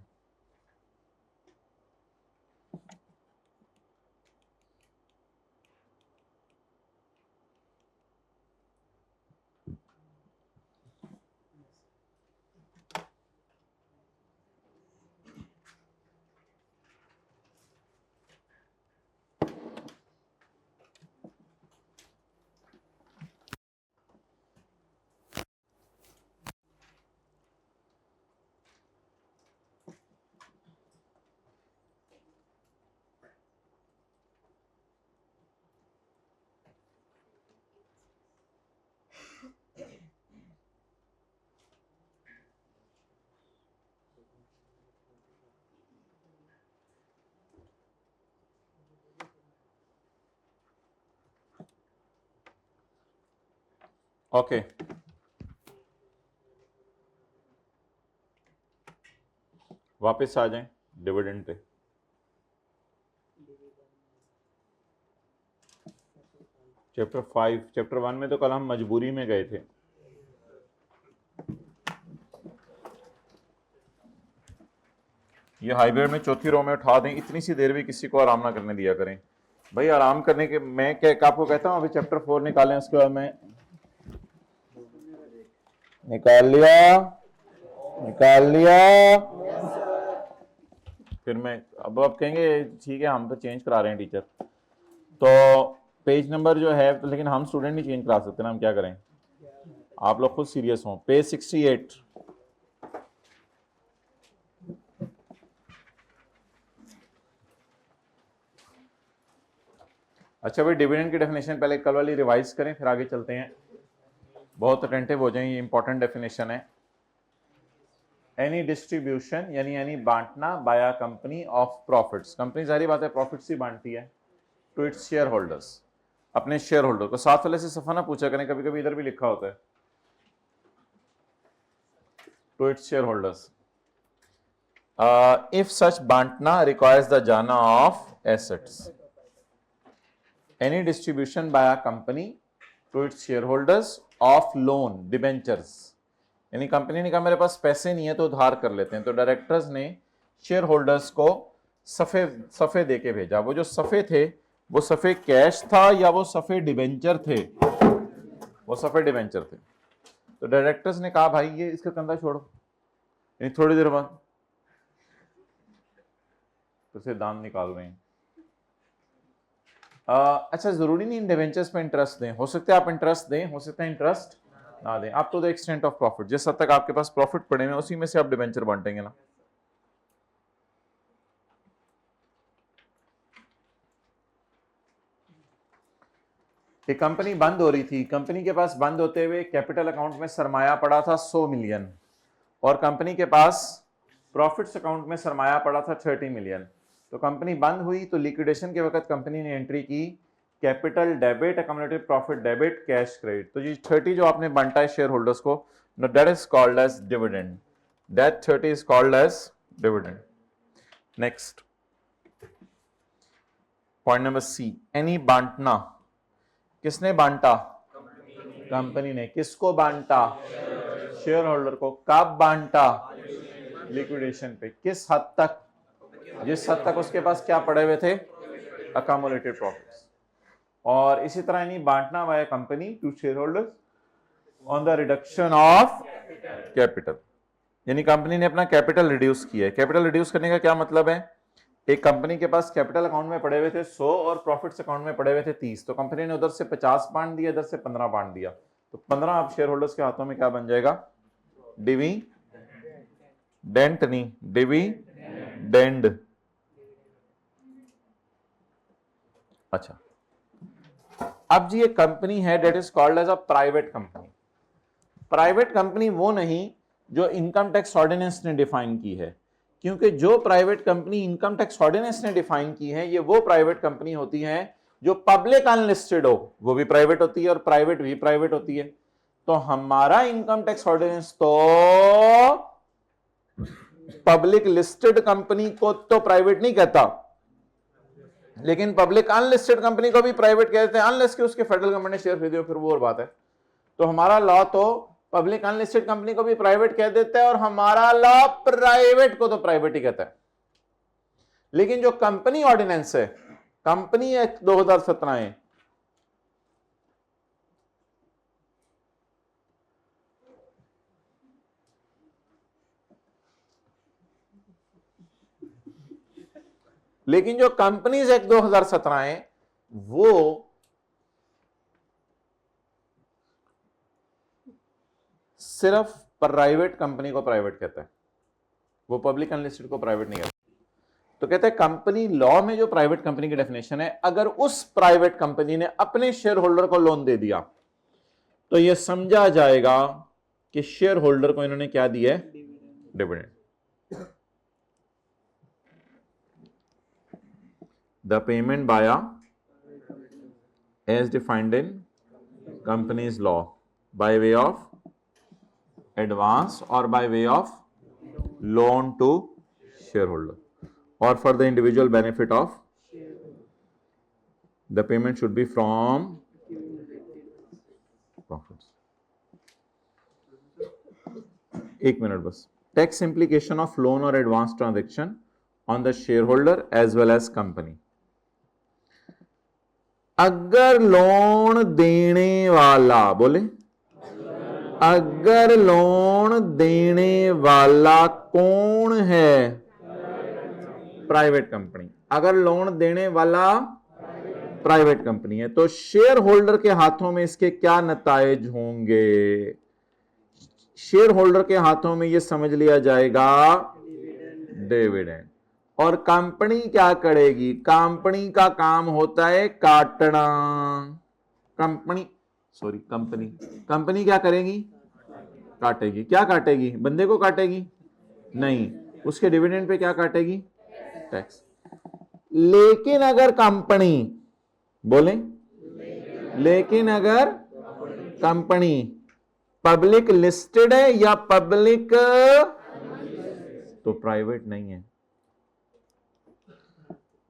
Okay वापस आ जाएं डिविडेंड पे। चैप्टर 5, चैप्टर 1 में तो कल हम मजबूरी में गए थे। ये हाईवे में चौथी रो में उठा दें, इतनी सी देर भी किसी को आराम ना करने दिया करें भाई। आराम करने के मैं क्या आपको कहता हूँ अभी चैप्टर 4 निकालें, उसके बाद मैं निकाल लिया फिर मैं अब आप कहेंगे ठीक है हम तो चेंज करा रहे हैं टीचर, तो पेज नंबर जो है तो लेकिन हम स्टूडेंट नहीं चेंज करा सकते ना, हम क्या करें, आप लोग खुद सीरियस हों। पेज 68 अच्छा भाई डिविडेंड की डेफिनेशन पहले कल वाली रिवाइज करें फिर आगे चलते हैं, बहुत अटेंटिव हो जाएं, ये इंपॉर्टेंट डेफिनेशन है। एनी डिस्ट्रीब्यूशन यानी एनी बांटना by a company of profits, company जारी बात है प्रॉफिट्स ही बांटती है, टू इट्स शेयर होल्डर्स, अपने शेयर होल्डर को। साथ वाले से सफा ना पूछा करें, कभी कभी इधर भी लिखा होता है to its shareholders. If such बांटना रिक्वायर्स द जाना of assets, any distribution by a company to its shareholders of loan debentures, यानी कंपनी ने कहा मेरे पास पैसे नहीं है तो उधार कर लेते हैं, तो डायरेक्टर्स ने शेयर होल्डर्स को सफे दे के भेजा। वो जो सफे थे वो सफे कैश था या वो सफे डिबेंचर थे, वो सफे डिबेंचर थे। तो डायरेक्टर्स ने कहा भाई ये इसका कंधा छोड़ो, यानी थोड़ी देर बाद तो उसे दाम निकाल रहे हैं। अच्छा जरूरी नहीं इन डिबेंचर्स पे इंटरेस्ट दें, हो सकता है आप इंटरेस्ट दें, हो सकता है इंटरेस्ट ना दें, आप तो द एक्सटेंट ऑफ प्रॉफिट, जिस हद तक आपके पास प्रॉफिट पड़े हुए उसी में से आप डिबेंचर बांटेंगे ना। एक कंपनी बंद हो रही थी, कंपनी के पास बंद होते हुए कैपिटल अकाउंट में सरमाया पड़ा था 100 मिलियन और कंपनी के पास प्रॉफिट्स अकाउंट में सरमाया पड़ा था 30 मिलियन। तो कंपनी बंद हुई तो लिक्विडेशन के वक्त कंपनी ने एंट्री की capital debit, accumulated profit debit, cash credit. तो ये 30 जो आपने बांटा है शेयर होल्डर्स को, that is called as dividend, that 30 is called as dividend. Next point number C, any बांटना, किसने बांटा, कंपनी ने। किसको बांटा, शेयर होल्डर को। कब बांटा, लिक्विडेशन पे। किस हद तक, जिस हद तक उसके पास क्या पड़े हुए थे, अकम्युलेटेड प्रॉफिट्स। और इसी तरह नहीं बांटना by company to shareholders on the reduction of capital, यानी कंपनी ने अपना कैपिटल रिड्यूस किया है। कैपिटल रिड्यूस करने का क्या मतलब है, एक कंपनी के पास कैपिटल अकाउंट में पड़े हुए थे 100 और प्रॉफिट्स अकाउंट में पड़े हुए थे 30, तो कंपनी ने उधर से 50 बांट दिया, इधर से 15 बांट दिया, तो 15 अब शेयर होल्डर्स के हाथों में क्या बन जाएगा, डिविडेंड नहीं डिविडेंड। अच्छा अब जी ये कंपनी है that is called as a private company. Private company वो नहीं जो इनकम टैक्स ऑर्डिनेंस ने डिफाइन की है, क्योंकि जो private company income tax ordinance ने डिफाइन की है ये वो प्राइवेट कंपनी होती है जो पब्लिक अनलिस्टेड हो, वो भी प्राइवेट होती है और प्राइवेट भी प्राइवेट होती है। तो हमारा इनकम टैक्स ऑर्डिनेंस तो पब्लिक लिस्टेड कंपनी को तो प्राइवेट नहीं कहता, लेकिन पब्लिक अनलिस्टेड कंपनी को भी प्राइवेट कहते हैं, अनलेस कि उसके फेडरल गवर्नमेंट ने शेयर खरीदे हो, फिर वो और बात है। तो हमारा लॉ तो पब्लिक अनलिस्टेड कंपनी को भी प्राइवेट कह देता है और हमारा लॉ प्राइवेट को तो प्राइवेट ही कहता है। लेकिन जो कंपनी ऑर्डिनेंस है, कंपनी एक्ट 2017 है, लेकिन जो कंपनीज एक्ट 2017 है वो सिर्फ प्राइवेट कंपनी को प्राइवेट कहता है, वो पब्लिक अनलिस्टेड को प्राइवेट नहीं कहता। तो कहते हैं कंपनी लॉ में जो प्राइवेट कंपनी की डेफिनेशन है, अगर उस प्राइवेट कंपनी ने अपने शेयर होल्डर को लोन दे दिया तो यह समझा जाएगा कि शेयर होल्डर को इन्होंने क्या दिया है, dividend. The payment by as defined in companies law, by way of advance और by way of loan to shareholder, और for the individual benefit of the payment should be from profits. एक minute बस। Tax implication of loan और advance transaction on the shareholder as well as company. अगर loan देने वाला, बोले, अगर loan देने वाला कौन है? Private company. अगर लोन देने वाला प्राइवेट कंपनी है तो शेयर होल्डर के हाथों में इसके क्या नताइज होंगे? शेयर होल्डर के हाथों में ये समझ लिया जाएगा डिविडेंड। और कंपनी क्या करेगी? कंपनी का काम होता है काटना। कंपनी क्या करेगी? काटेगी। क्या काटेगी? बंदे को काटेगी? नहीं, उसके डिविडेंड पे क्या काटेगी? टैक्स। लेकिन अगर कंपनी, बोले, लेकिन अगर कंपनी पब्लिक लिस्टेड है या पब्लिक, तो प्राइवेट नहीं है,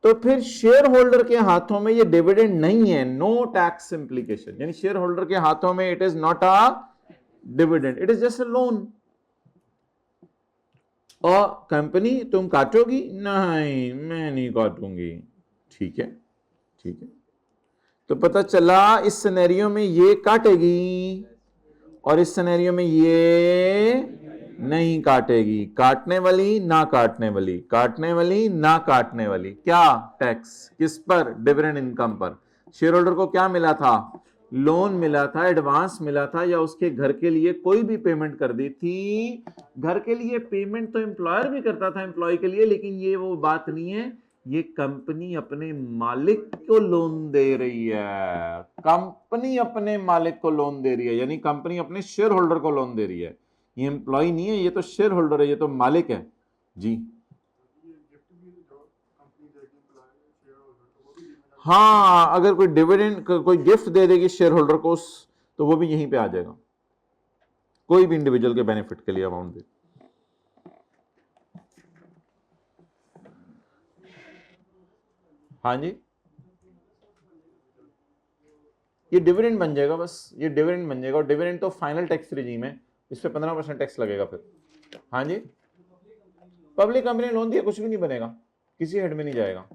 तो फिर शेयर होल्डर के हाथों में ये डिविडेंड नहीं है। नो टैक्स इंप्लीकेशन, यानी शेयर होल्डर के हाथों में it is not a dividend, it is just a loan. और कंपनी तुम काटोगी? नहीं, मैं नहीं काटूंगी। ठीक है, ठीक है। तो पता चला इस सिनेरियो में ये काटेगी और इस सिनेरियो में ये नहीं काटेगी। काटने वाली ना काटने वाली, काटने वाली ना काटने वाली। क्या? टैक्स। किस पर? डिविडेंड इनकम पर। शेयर होल्डर को क्या मिला था? लोन मिला था, एडवांस मिला था, या उसके घर के लिए कोई भी पेमेंट कर दी थी। घर के लिए पेमेंट तो एम्प्लॉयर भी करता था एम्प्लॉय के लिए, लेकिन ये वो बात नहीं है। ये कंपनी अपने मालिक को लोन दे रही है। कंपनी अपने मालिक को लोन दे रही है, यानी कंपनी अपने शेयर होल्डर को लोन दे रही है। ये एम्प्लॉय नहीं है, ये तो शेयर होल्डर है, ये तो मालिक है जी। ये गिफ्ट भी जो कंपनी देगी शेयर होल्डर को, वो भी जिम्मेदारी। हाँ, अगर कोई डिविडेंड, कोई गिफ्ट दे देगी शेयर होल्डर को, तो वो भी यहीं पे आ जाएगा। कोई भी इंडिविजुअल के बेनिफिट के लिए अमाउंट दे। हाँ जी, ये डिविडेंड बन जाएगा, बस ये डिविडेंड बन जाएगा। और डिविडेंड तो फाइनल टैक्स रिजीम है, इस पे 15% टैक्स लगेगा फिर। हाँ जी, पब्लिक कंपनी लोन दिया कुछ भी नहीं बनेगा, किसी हेड में नहीं जाएगा,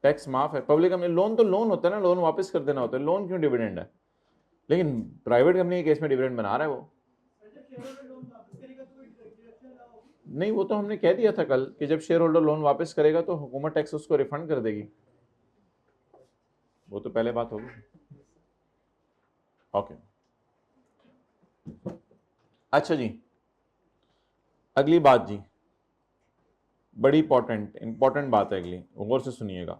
टैक्स माफ है। पब्लिक कंपनी लोन तो लोन होता है ना, लोन वापस कर देना होता है, लोन क्यों डिविडेंड है? लेकिन प्राइवेट कंपनी के केस में डिविडेंड बना रहा है वो। नहीं, वो तो हमने कह दिया था कल कि जब शेयर होल्डर लोन वापस करेगा तो हुकूमत टैक्स उसको रिफंड कर देगी। वो तो पहले बात होगी। ओके, अच्छा जी, अगली बात जी, बड़ी इंपॉर्टेंट बात है अगली, गौर से सुनिएगा।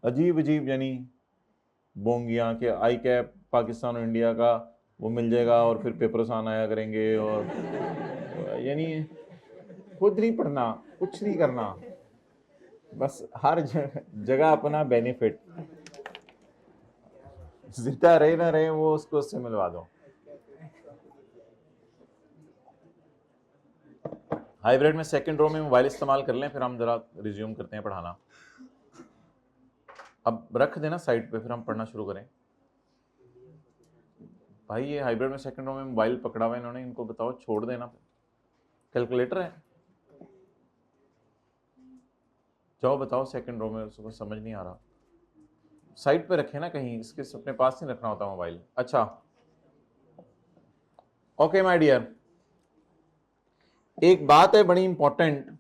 अजीब अजीब यानी बोंगियां के आई कैप पाकिस्तान और इंडिया का वो मिल जाएगा और फिर पेपर आसान आया करेंगे, और यानी खुद नहीं पढ़ना, कुछ नहीं करना, बस हर जगह अपना बेनिफिट, जितना रहे ना रहे वो उसको उससे मिलवा दो। हाइब्रिड में सेकंड रो में मोबाइल इस्तेमाल कर लें, फिर हम जरा रिज्यूम करते हैं पढ़ाना। अब रख देना साइड पे, फिर हम पढ़ना शुरू करें। भाई ये हाइब्रिड में सेकंड रो में मोबाइल पकड़ा हुआ है इन्होंने, इनको बताओ छोड़ देना। कैलकुलेटर है, जाओ बताओ सेकंड रो में, उसको समझ नहीं आ रहा। साइड पे रखे ना कहीं, इसके अपने पास नहीं रखना होता मोबाइल। अच्छा, ओके माय डियर, एक बात है बड़ी इंपॉर्टेंट,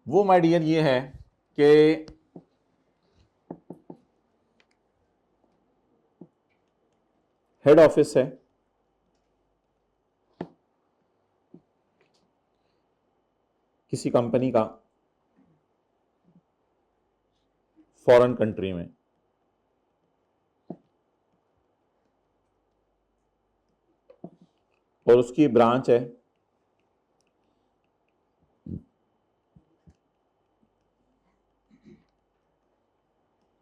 वो माय डियर ये है कि हेड ऑफिस है किसी कंपनी का फॉरेन कंट्री में, और उसकी ब्रांच है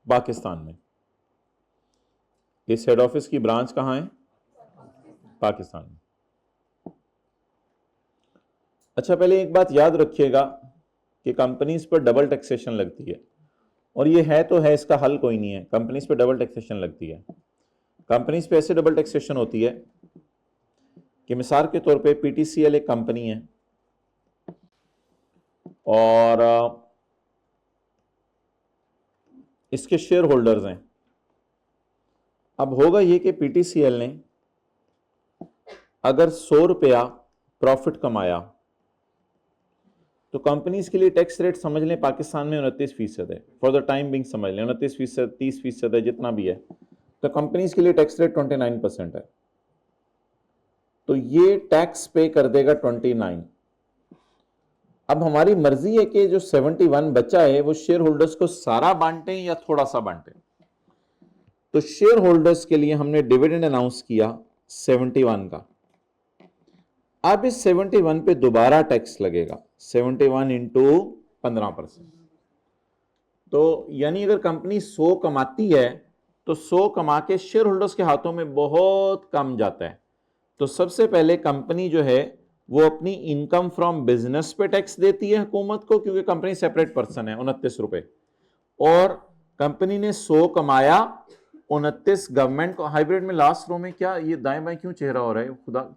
पाकिस्तान में। इस हेड ऑफिस की ब्रांच कहां है? पाकिस्तान में। अच्छा, पहले एक बात याद रखिएगा कि कंपनीज पर डबल टैक्सेशन लगती है, और ये है तो है, इसका हल कोई नहीं है। कंपनीज पे डबल टैक्सेशन लगती है। कंपनीज पे ऐसे डबल टैक्सेशन होती है कि मिसाल के तौर पे पीटीसीएल एक कंपनी है और इसके शेयर होल्डर्स हैं। अब होगा ये कि पीटीसीएल ने अगर 100 रुपया प्रॉफिट कमाया तो कंपनीज के लिए टैक्स रेट समझ लें पाकिस्तान में 29% है। फॉर द टाइम बिंग समझ लें 29%, 30% है, जितना भी है। तो कंपनीज के लिए टैक्स रेट 29% है। तो ये टैक्स पे कर देगा 29। अब हमारी मर्जी है कि जो 71 बचा है वो शेयर होल्डर्स को सारा बांटें या थोड़ा सा बांटें। तो शेयर होल्डर्स के लिए हमने डिविडेंड अनाउंस किया 71 का। अब इस 71 पे दोबारा टैक्स लगेगा 71 इंटू 15%। तो यानी अगर कंपनी 100 कमाती है तो 100 कमा के शेयर होल्डर्स के हाथों में बहुत कम जाता है। तो सबसे पहले कंपनी जो है वो अपनी इनकम फ्रॉम बिजनेस पे टैक्स देती है हुकूमत को, क्योंकि कंपनी सेपरेट पर्सन है, 29 रुपए। और कंपनी ने 100 कमाया, 29 गवर्नमेंट को। हाइब्रिड में लास्ट रो में क्या ये दाएं बाएं क्यों चेहरा हो रहा है? खुदा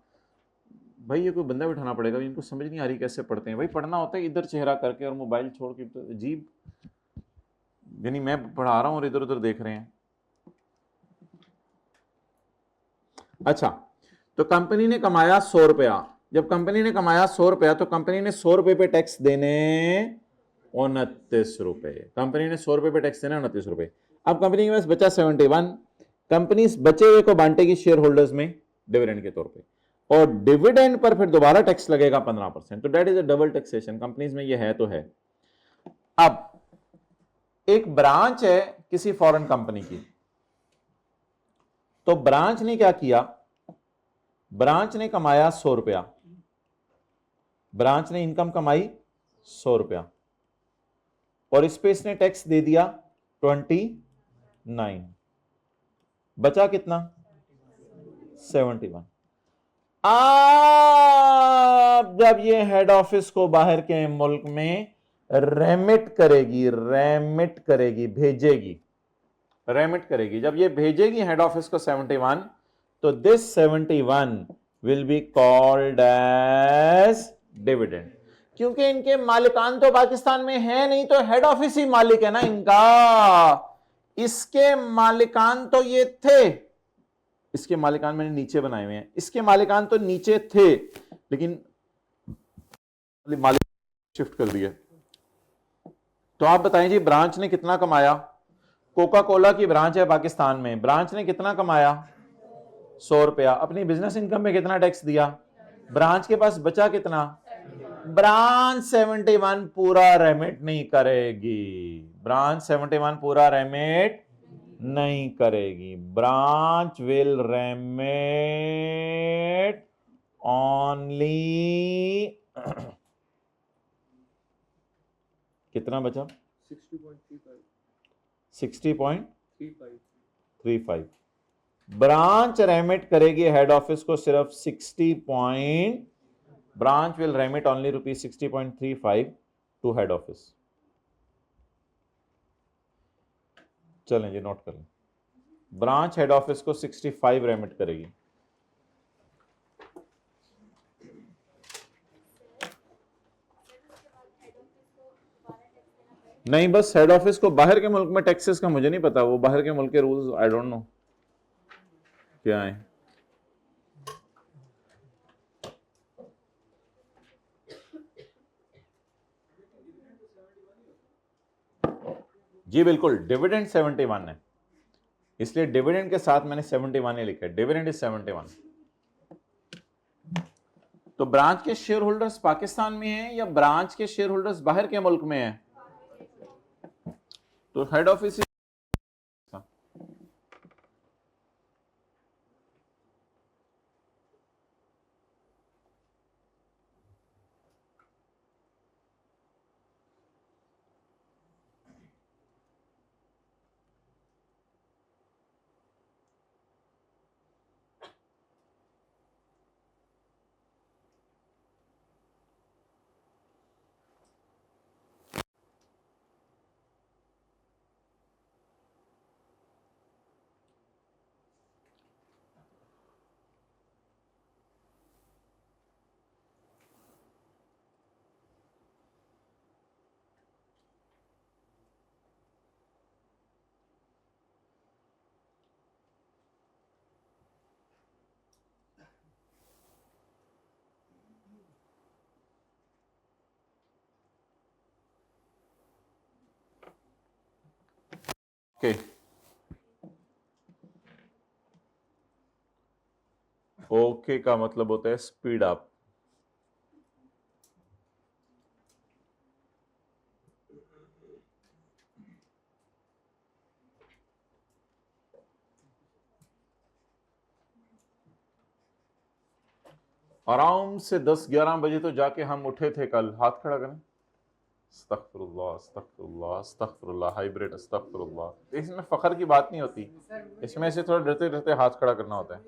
भाई, ये कोई बंदा बिठाना पड़ेगा, इनको समझ नहीं आ रही कैसे पढ़ते हैं भाई। पढ़ना होता है इधर चेहरा करके और मोबाइल छोड़ के। तो अजीब, यानी मैं पढ़ा रहा हूं और इधर उधर देख रहे हैं। अच्छा, तो कंपनी ने कमाया 100 रुपया। जब कंपनी ने कमाया 100 रुपया तो कंपनी ने 100 रुपए पे टैक्स देने 29 रुपए। कंपनी ने 100 रुपए पे टैक्स देने 29 रुपए। अब कंपनी के पास बचा 71। कंपनी इस बचे हुए को बांटेगी शेयर होल्डर्स में डिविडेंड के तौर पे, और डिविडेंड पर फिर दोबारा टैक्स लगेगा 15%। तो that is a double taxation. Companies में ये है तो है। अब एक ब्रांच है किसी फॉरेन कंपनी की, तो ब्रांच ने क्या किया? ब्रांच ने कमाया 100 रुपया। ब्रांच ने इनकम कमाई 100 रुपया और इस पे इसने टैक्स दे दिया 29। बचा कितना? 71। अब जब ये हेड ऑफिस को बाहर के मुल्क में रेमिट करेगी, भेजेगी, जब ये भेजेगी हेड ऑफिस को 71, तो this 71 will be called as dividend. क्योंकि इनके मालिकान तो पाकिस्तान में है नहीं, तो हेड ऑफिस ही मालिक है ना इनका। इसके मालिकान तो ये थे, इसके मालिकान मैंने नीचे बनाए हुए हैं, इसके मालिकान तो नीचे थे, लेकिन मालिक शिफ्ट कर दिया। तो आप बताएं जी, ब्रांच ने कितना कमाया? कोका कोला की ब्रांच है पाकिस्तान में, ब्रांच ने कितना कमाया? 100 रुपया। अपनी बिजनेस इनकम में कितना टैक्स दिया? ब्रांच के पास बचा कितना? ब्रांच 71 पूरा रेमिट नहीं करेगी। ब्रांच 71 पूरा रेमिट नहीं करेगी। ब्रांच विल रेमिट ओनली कितना बचा? 60.35। ब्रांच रेमिट करेगी हेड ऑफिस को सिर्फ 60 point. Branch will remit only ₹60.35 to head office. चलें जी, नोट कर लें। ब्रांच हेड ऑफिस को 65 रेमिट करेगी। नहीं, बस हेड ऑफिस को बाहर के मुल्क में टैक्सेस का मुझे नहीं पता, वो बाहर के मुल्क के रूल्स आई डोंट नो क्या है। जी बिल्कुल, डिविडेंड 71 है, इसलिए डिविडेंड के साथ मैंने 71 ही लिखा है। Dividend is 71। तो ब्रांच के शेयर होल्डर्स पाकिस्तान में हैं या ब्रांच के शेयर होल्डर्स बाहर के मुल्क में हैं? तो हेड ऑफिस ओके, ओके का मतलब होता है स्पीड अप। आराम से 10-11 बजे तो जाके हम उठे थे कल, हाथ खड़ा करें। अस्तगफिरुल्लाह अस्तगफिरुल्लाह अस्तगफिरुल्लाह, हाइब्रिड अस्तगफिरुल्लाह। इसमें फखर की बात नहीं होती, इसमें से थोड़ा डरते डरते हाथ खड़ा करना होता है।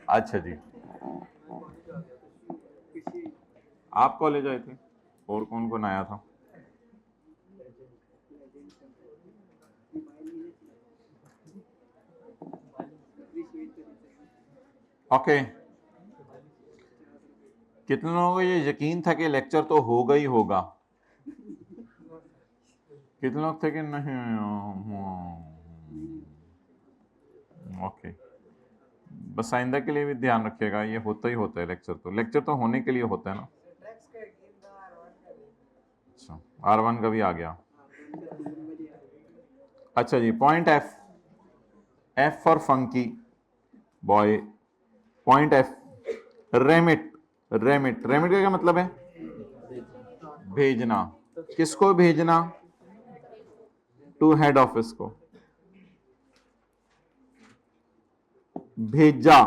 अच्छा जी, आप कॉलेज आए थे और कौन कौन आया था? ओके, कितने लोगों को ये यकीन था कि लेक्चर तो होगा ही होगा? कितने लोग थे कि नहीं? ओके, बस आइंदा के लिए भी ध्यान रखिएगा, ये होता ही होता है लेक्चर तो होने के लिए होता है ना। अच्छा, R1 का भी आ गया। अच्छा जी, point F for funky boy, point F। Remit का क्या मतलब है? भेजना। किसको भेजना? टू हेड ऑफिस को। भेजा,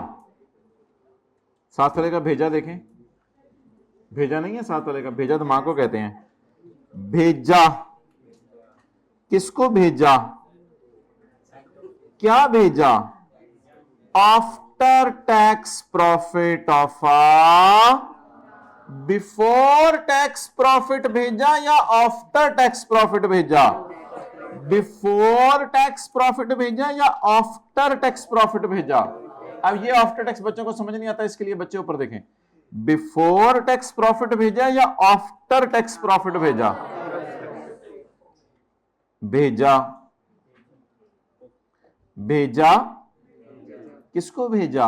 साथ वाले का भेजा देखें, भेजा नहीं है साथ वाले का, भेजा तो मां को कहते हैं। भेजा, किसको भेजा? क्या भेजा? After tax profit of before tax profit भेजा या आफ्टर टैक्स प्रॉफिट भेजा? बिफोर टैक्स प्रॉफिट भेजा या आफ्टर टैक्स प्रॉफिट भेजा? अब ये आफ्टर टैक्स बच्चों को समझ नहीं आता, इसके लिए बच्चे ऊपर देखें। बिफोर टैक्स प्रॉफिट भेजा या आफ्टर टैक्स प्रॉफिट भेजा? भेजा, भेजा, किसको भेजा?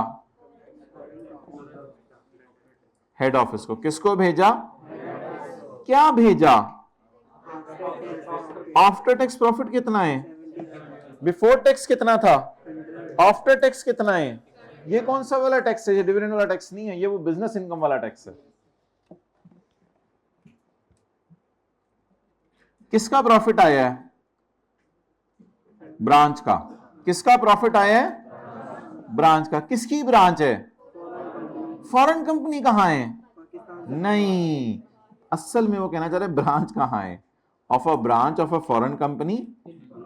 हेड ऑफिस को। किसको भेजा? क्या भेजा? आफ्टर टैक्स प्रॉफिट कितना है? बिफोर टैक्स कितना था? आफ्टर टैक्स कितना है? ये कौन सा वाला टैक्स है? ये डिविडेंड वाला टैक्स नहीं है, ये वो बिजनेस इनकम वाला टैक्स है। किसका प्रॉफिट आया है? ब्रांच का। किसका प्रॉफिट आया है? ब्रांच का। किसकी ब्रांच है? फॉरेन कंपनी कहां है? नहीं, असल में वो कहना चाह रहे ब्रांच कहां है? Of a branch of a foreign company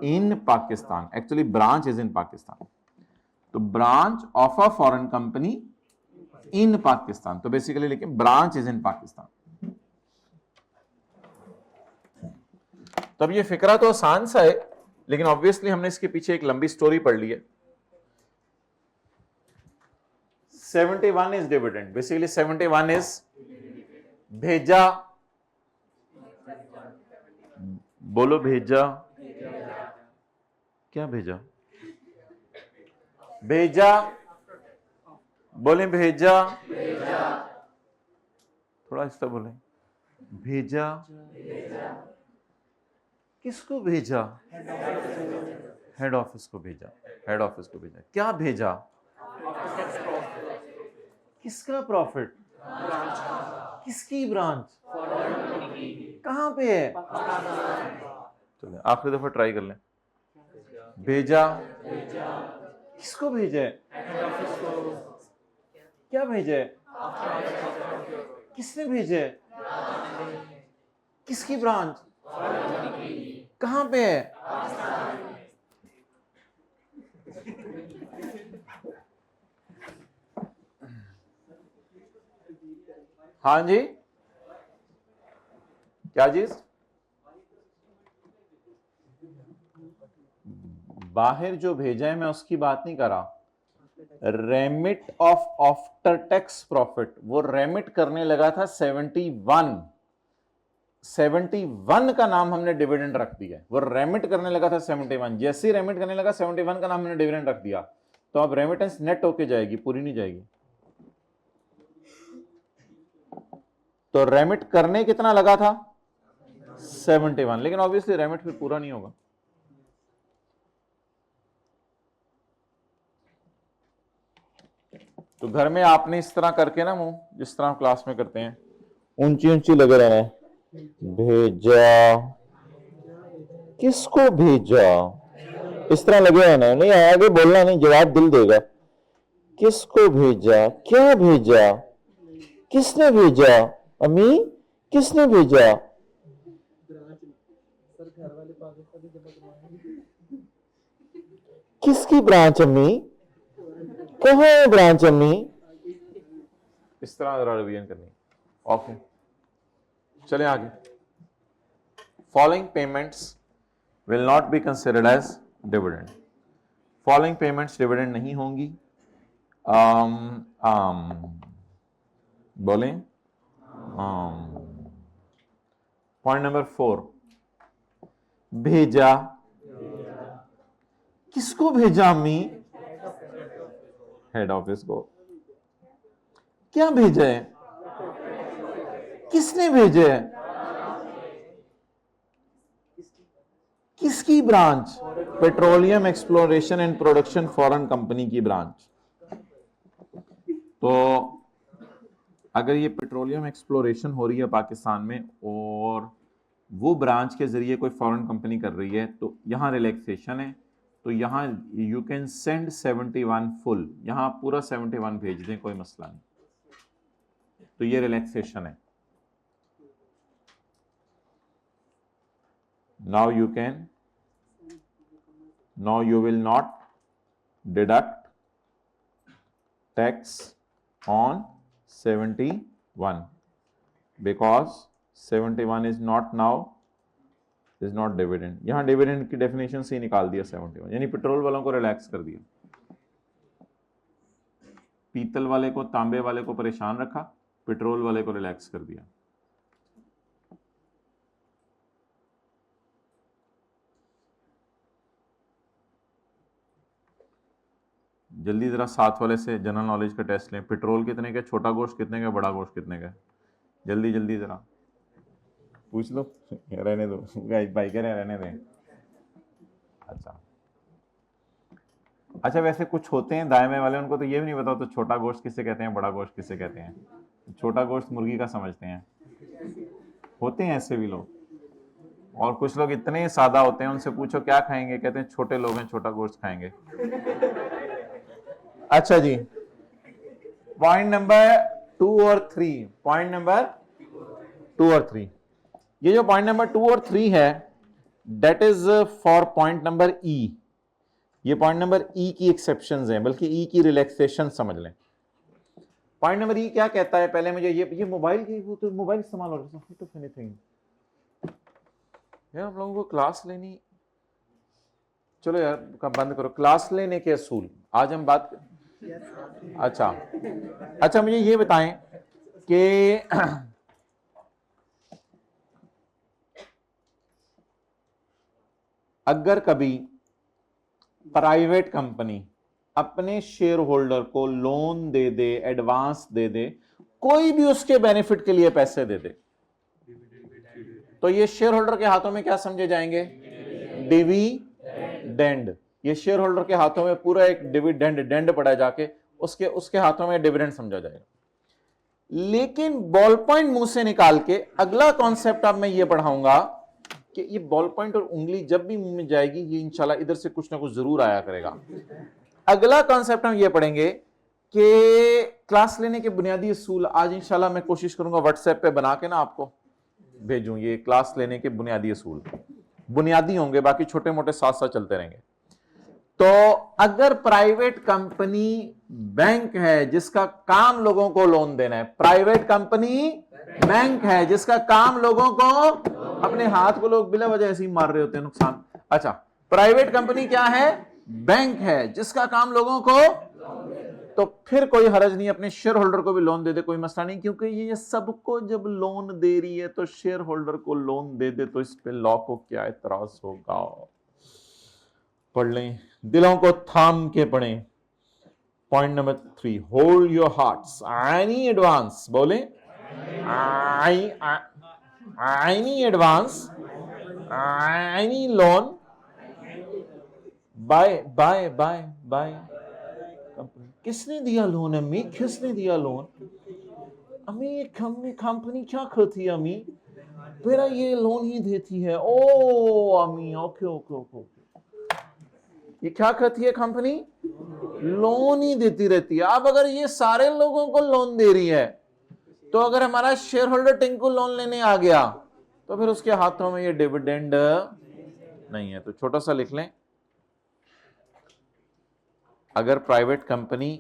in Pakistan. Actually branch is in Pakistan, तो branch of a foreign company in Pakistan, तो बेसिकली लिखे ब्रांच इज इन पाकिस्तान। तब ये फिक्रा तो आसान सा है, लेकिन ऑब्वियसली हमने इसके पीछे एक लंबी स्टोरी पढ़ ली है। 71 इज डिविडेंड, बेसिकली 71 इज भेजा। बोलो भेजा। क्या भेजा? भेजा, बोले भेजा। थोड़ा आहिस्ता बोले। भेजा, किसको भेजा? हेड ऑफिस को भेजा। हेड ऑफिस को भेजा। क्या भेजा? किसका प्रॉफिट? किसकी ब्रांच? कहां पे है? चलिए आखिरी दफा ट्राई कर लें। भेजा, किसको भेजा है? क्या भेजा है? किसने भेजा है? किसकी ब्रांच? कहां पे है? हाँ जी, क्या चीज? बाहर जो भेजा है मैं उसकी बात नहीं कर रहा। Remit of after tax profit, वो रेमिट करने लगा था 71 का नाम हमने डिविडेंड रख दिया। वो रेमिट करने लगा था 71, जैसे ही रेमिट करने लगा 71 का नाम हमने डिविडेंड रख दिया, तो अब रेमिटेंस नेट होके जाएगी, पूरी नहीं जाएगी। तो रेमिट करने कितना लगा था? 71, लेकिन ऑब्वियसली रेमिट फिर पूरा नहीं होगा। तो घर में आपने इस तरह करके ना मुंह, जिस तरह हम क्लास में करते हैं, ऊंची ऊंची लगे रहना है। भेजा, किसको भेजा, इस तरह लगे रहना है, नहीं आगे बोलना नहीं, जवाब दिल देगा। किसको भेजा, क्या भेजा, किसने भेजा, अम्मी किसने भेजा, किसकी ब्रांच अम्मी, कहाँ है ब्रांच अम्मी, इस तरह जरा रिवीजन करनी। ओके, चलें आगे। Following payments will not be considered as dividend. Following payments dividend नहीं होंगी। बोलें पॉइंट नंबर 4, भेजा, किसको भेजा अम्मी, हेड ऑफिस को। क्या भेजा है, किसने भेजा है, किसकी branch, petroleum exploration and production foreign company की ब्रांच। तो अगर ये पेट्रोलियम एक्सप्लोरेशन हो रही है पाकिस्तान में और वो ब्रांच के जरिए कोई फॉरेन कंपनी कर रही है, तो यहां रिलैक्सेशन है। तो यहां यू कैन सेंड 71 फुल, यहां पूरा 71 भेज दें, कोई मसला नहीं। तो ये रिलैक्सेशन है। Now you can, now you will not deduct tax on 71 because 71 is not now is not dividend। यहां डिविडेंड की डेफिनेशन से ही निकाल दिया 71, यानी पेट्रोल वालों को रिलैक्स कर दिया, पीतल वाले को, तांबे वाले को परेशान रखा, पेट्रोल वाले को रिलैक्स कर दिया। जल्दी जरा साथ वाले से जनरल नॉलेज का टेस्ट लें। पेट्रोल कितने का, छोटा गोश्त कितने का, बड़ा गोश्त कितने का, जल्दी जल्दी जरा पूछ लो। रहने दो भाई, कह रहे रहने दें। अच्छा वैसे कुछ होते हैं दायमे वाले, उनको तो ये भी नहीं पता तो छोटा गोश्त किसे कहते हैं, बड़ा गोश्त किसे कहते हैं। छोटा गोश्त मुर्गी का समझते हैं, होते हैं ऐसे भी लोग। और कुछ लोग इतने सादा होते हैं, उनसे पूछो क्या खाएंगे, कहते हैं छोटे लोग हैं, छोटा गोश्त खाएंगे। अच्छा जी, पॉइंट नंबर 2 और 3, पॉइंट नंबर 2 और 3, ये जो पॉइंट नंबर 2 और 3 है, that is for point number E. ये पॉइंट नंबर ई की एक्सेप्शंस हैं, बल्कि ई की रिलैक्सेशन समझ लें। पॉइंट नंबर ई क्या कहता है, पहले मुझे ये मोबाइल की, वो तो मोबाइल इस्तेमाल हो रहा है, एनीथिंग यार, हम लोगों को क्लास लेनी, चलो यार बंद करो, क्लास लेने के असूल आज हम बात कर। अच्छा मुझे ये बताएं कि अगर कभी प्राइवेट कंपनी अपने शेयर होल्डर को लोन दे दे, एडवांस दे दे, कोई भी उसके बेनिफिट के लिए पैसे दे दे, तो ये शेयर होल्डर के हाथों में क्या समझे जाएंगे, डिविडेंड। ये शेयर होल्डर के हाथों में पूरा एक डिविडेंड पड़ा जाके, उसके हाथों में डिविडेंड समझा जाएगा। लेकिन बॉल पॉइंट मुंह से निकाल के अगला कॉन्सेप्ट अब मैं ये पढ़ाऊंगा कि ये बॉल पॉइंट और उंगली जब भी मुंह में जाएगी, ये इंशाल्लाह इधर से कुछ ना कुछ जरूर आया करेगा। अगला कॉन्सेप्ट हम ये पढ़ेंगे कि क्लास लेने के बुनियादी असूल। आज इंशाल्लाह मैं कोशिश करूंगा व्हाट्सएप पे बना के ना आपको भेजूं, ये क्लास लेने के बुनियादी असूल बुनियादी होंगे, बाकी छोटे मोटे साथ साथ चलते रहेंगे। तो अगर प्राइवेट कंपनी बैंक है जिसका काम लोगों को लोन देना है, प्राइवेट कंपनी बैंक है जिसका काम लोगों को, अपने हाथ को लोग बिला वजह ऐसे ही मार रहे होते हैं, नुकसान। अच्छा, प्राइवेट कंपनी क्या है, बैंक है जिसका काम लोगों को, तो फिर कोई हरज नहीं, अपने शेयर होल्डर को भी लोन दे दे, कोई मसला नहीं, क्योंकि ये सबको जब लोन दे रही है तो शेयर होल्डर को लोन दे दे, तो इस पे लॉ को क्या एतराज होगा। पढ़ लें, दिलों को थाम के पढ़ें। Point number 3, hold your hearts, any advance, बोले any advance, any loan by by by by company. किसने दिया लोन अम्मी, किसने दिया लोन? अम्मी कंपनी क्या करती है अम्मी? मेरा ये लोन ही देती है। ओ अम्मी, ओके ओके ओके। ये क्या करती है कंपनी? लोन ही देती रहती है। अब अगर ये सारे लोगों को लोन दे रही है, तो अगर हमारा शेयर होल्डर टिंकू लोन लेने आ गया, तो फिर उसके हाथों में ये डिविडेंड नहीं है। तो छोटा सा लिख लें, अगर प्राइवेट कंपनी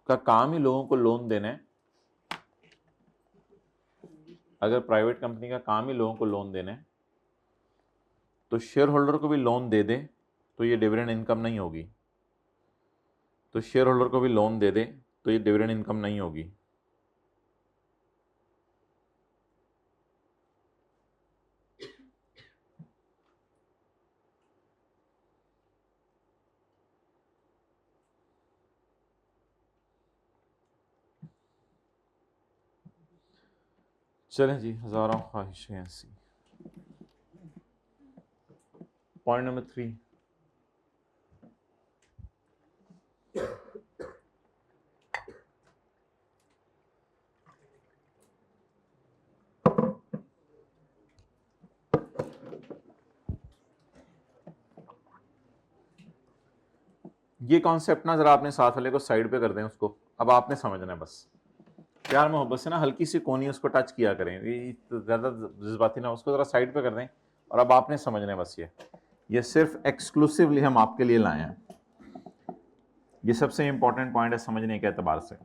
का काम ही लोगों को लोन देना है, अगर प्राइवेट कंपनी का काम ही लोगों को लोन देना है, तो शेयर होल्डर को भी लोन दे दे तो ये डिविडेंड इनकम नहीं होगी। तो शेयर होल्डर को भी लोन दे दे तो ये डिविडेंड इनकम नहीं होगी। चलें जी, हजारों ख्वाहिशें ऐसी। पॉइंट नंबर 3, ये कॉन्सेप्ट ना जरा आपने साथ वाले को साइड पे कर दें, उसको अब आपने समझना है बस। प्यार मोहब्बत से ना हल्की सी कोनी उसको टच किया करें, ये ज़्यादा जज्बाती ना, उसको ज़रा साइड पे कर दें। और अब आपने समझना है बस, ये सिर्फ एक्सक्लूसिवली हम आपके लिए लाए हैं। ये सबसे इंपॉर्टेंट पॉइंट है समझने के एतबार से।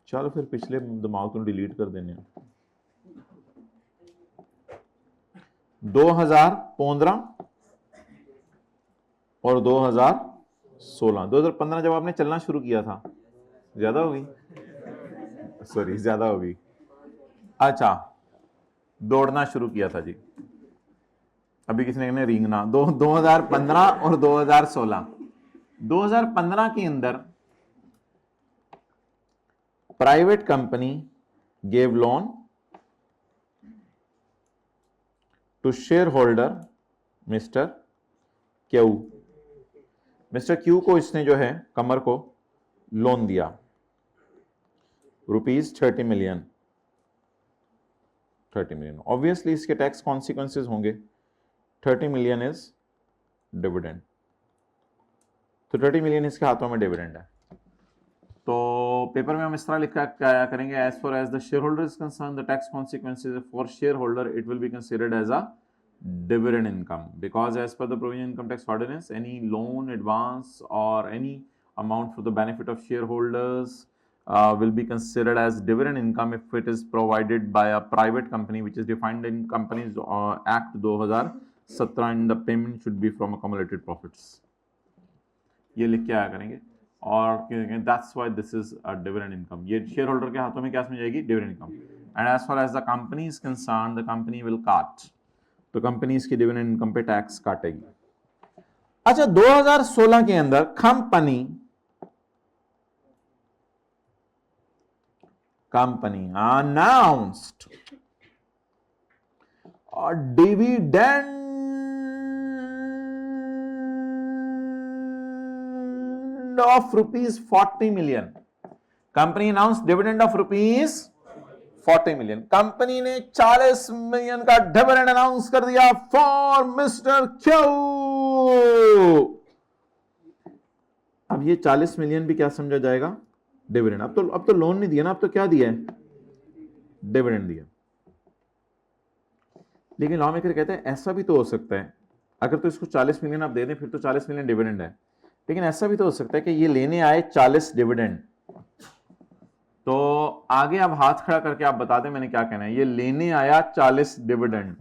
चलो फिर पिछले दिमाग को डिलीट कर देने। 2015 और 2016, 2015 जब आपने चलना शुरू किया था, ज्यादा होगी, सॉरी ज्यादा होगी, अच्छा दौड़ना शुरू किया था जी, अभी किसने कहने रींगना। 2015 और 2016। 2015 के अंदर private company gave loan to shareholder mister Q. Mister Q को इसने जो है कमर को लोन दिया ₹30 मिलियन। ऑब्वियसली इसके टैक्स कॉन्सिक्वेंसेज होंगे। 30 मिलियन इज डिविडेंड, तो 30 मिलियन इसके हाथों में डिविडेंड है। तो पेपर में हम इस तरह लिखा क्या करेंगे, as far as the shareholder is concern the tax consequences for shareholder it will be considered as a dividend income, because as per the provision income tax ordinance, any loan, advance or any amount for the benefit of shareholders will be considered as dividend income if it is provided by a private company which is defined in Companies Act 2017, and the payment should be from accumulated profits। ये लिख के आया करेंगे। और that's why this is a dividend income। ये shareholder के हाथों में क्या समझ आएगी, dividend income। and as far as the company is concerned, the company will cut, तो कंपनी इसकी डिविडेंड इनकम पे टैक्स काटेगी। अच्छा, 2016 के अंदर company announced dividend of ₹40 million. Company announced dividend of ₹40 million. Company ने 40 मिलियन का डिविडेंड अनाउंस कर दिया फॉर मिस्टर क्यू। अब ये 40 मिलियन भी क्या समझा जाएगा, डिविडेंड। अब तो लोन नहीं दिया ना, अब तो क्या दिया है, डिविडेंड दिया। लेकिन लॉ मेकर कहते हैं ऐसा भी तो हो सकता है, अगर तो इसको 40 मिलियन आप दे दें फिर तो 40 मिलियन डिविडेंड है, लेकिन ऐसा भी तो हो सकता है कि ये लेने आए 40 डिविडेंड। तो आगे आप हाथ खड़ा करके आप बता दें मैंने क्या कहना है। ये लेने आया 40 डिविडेंड,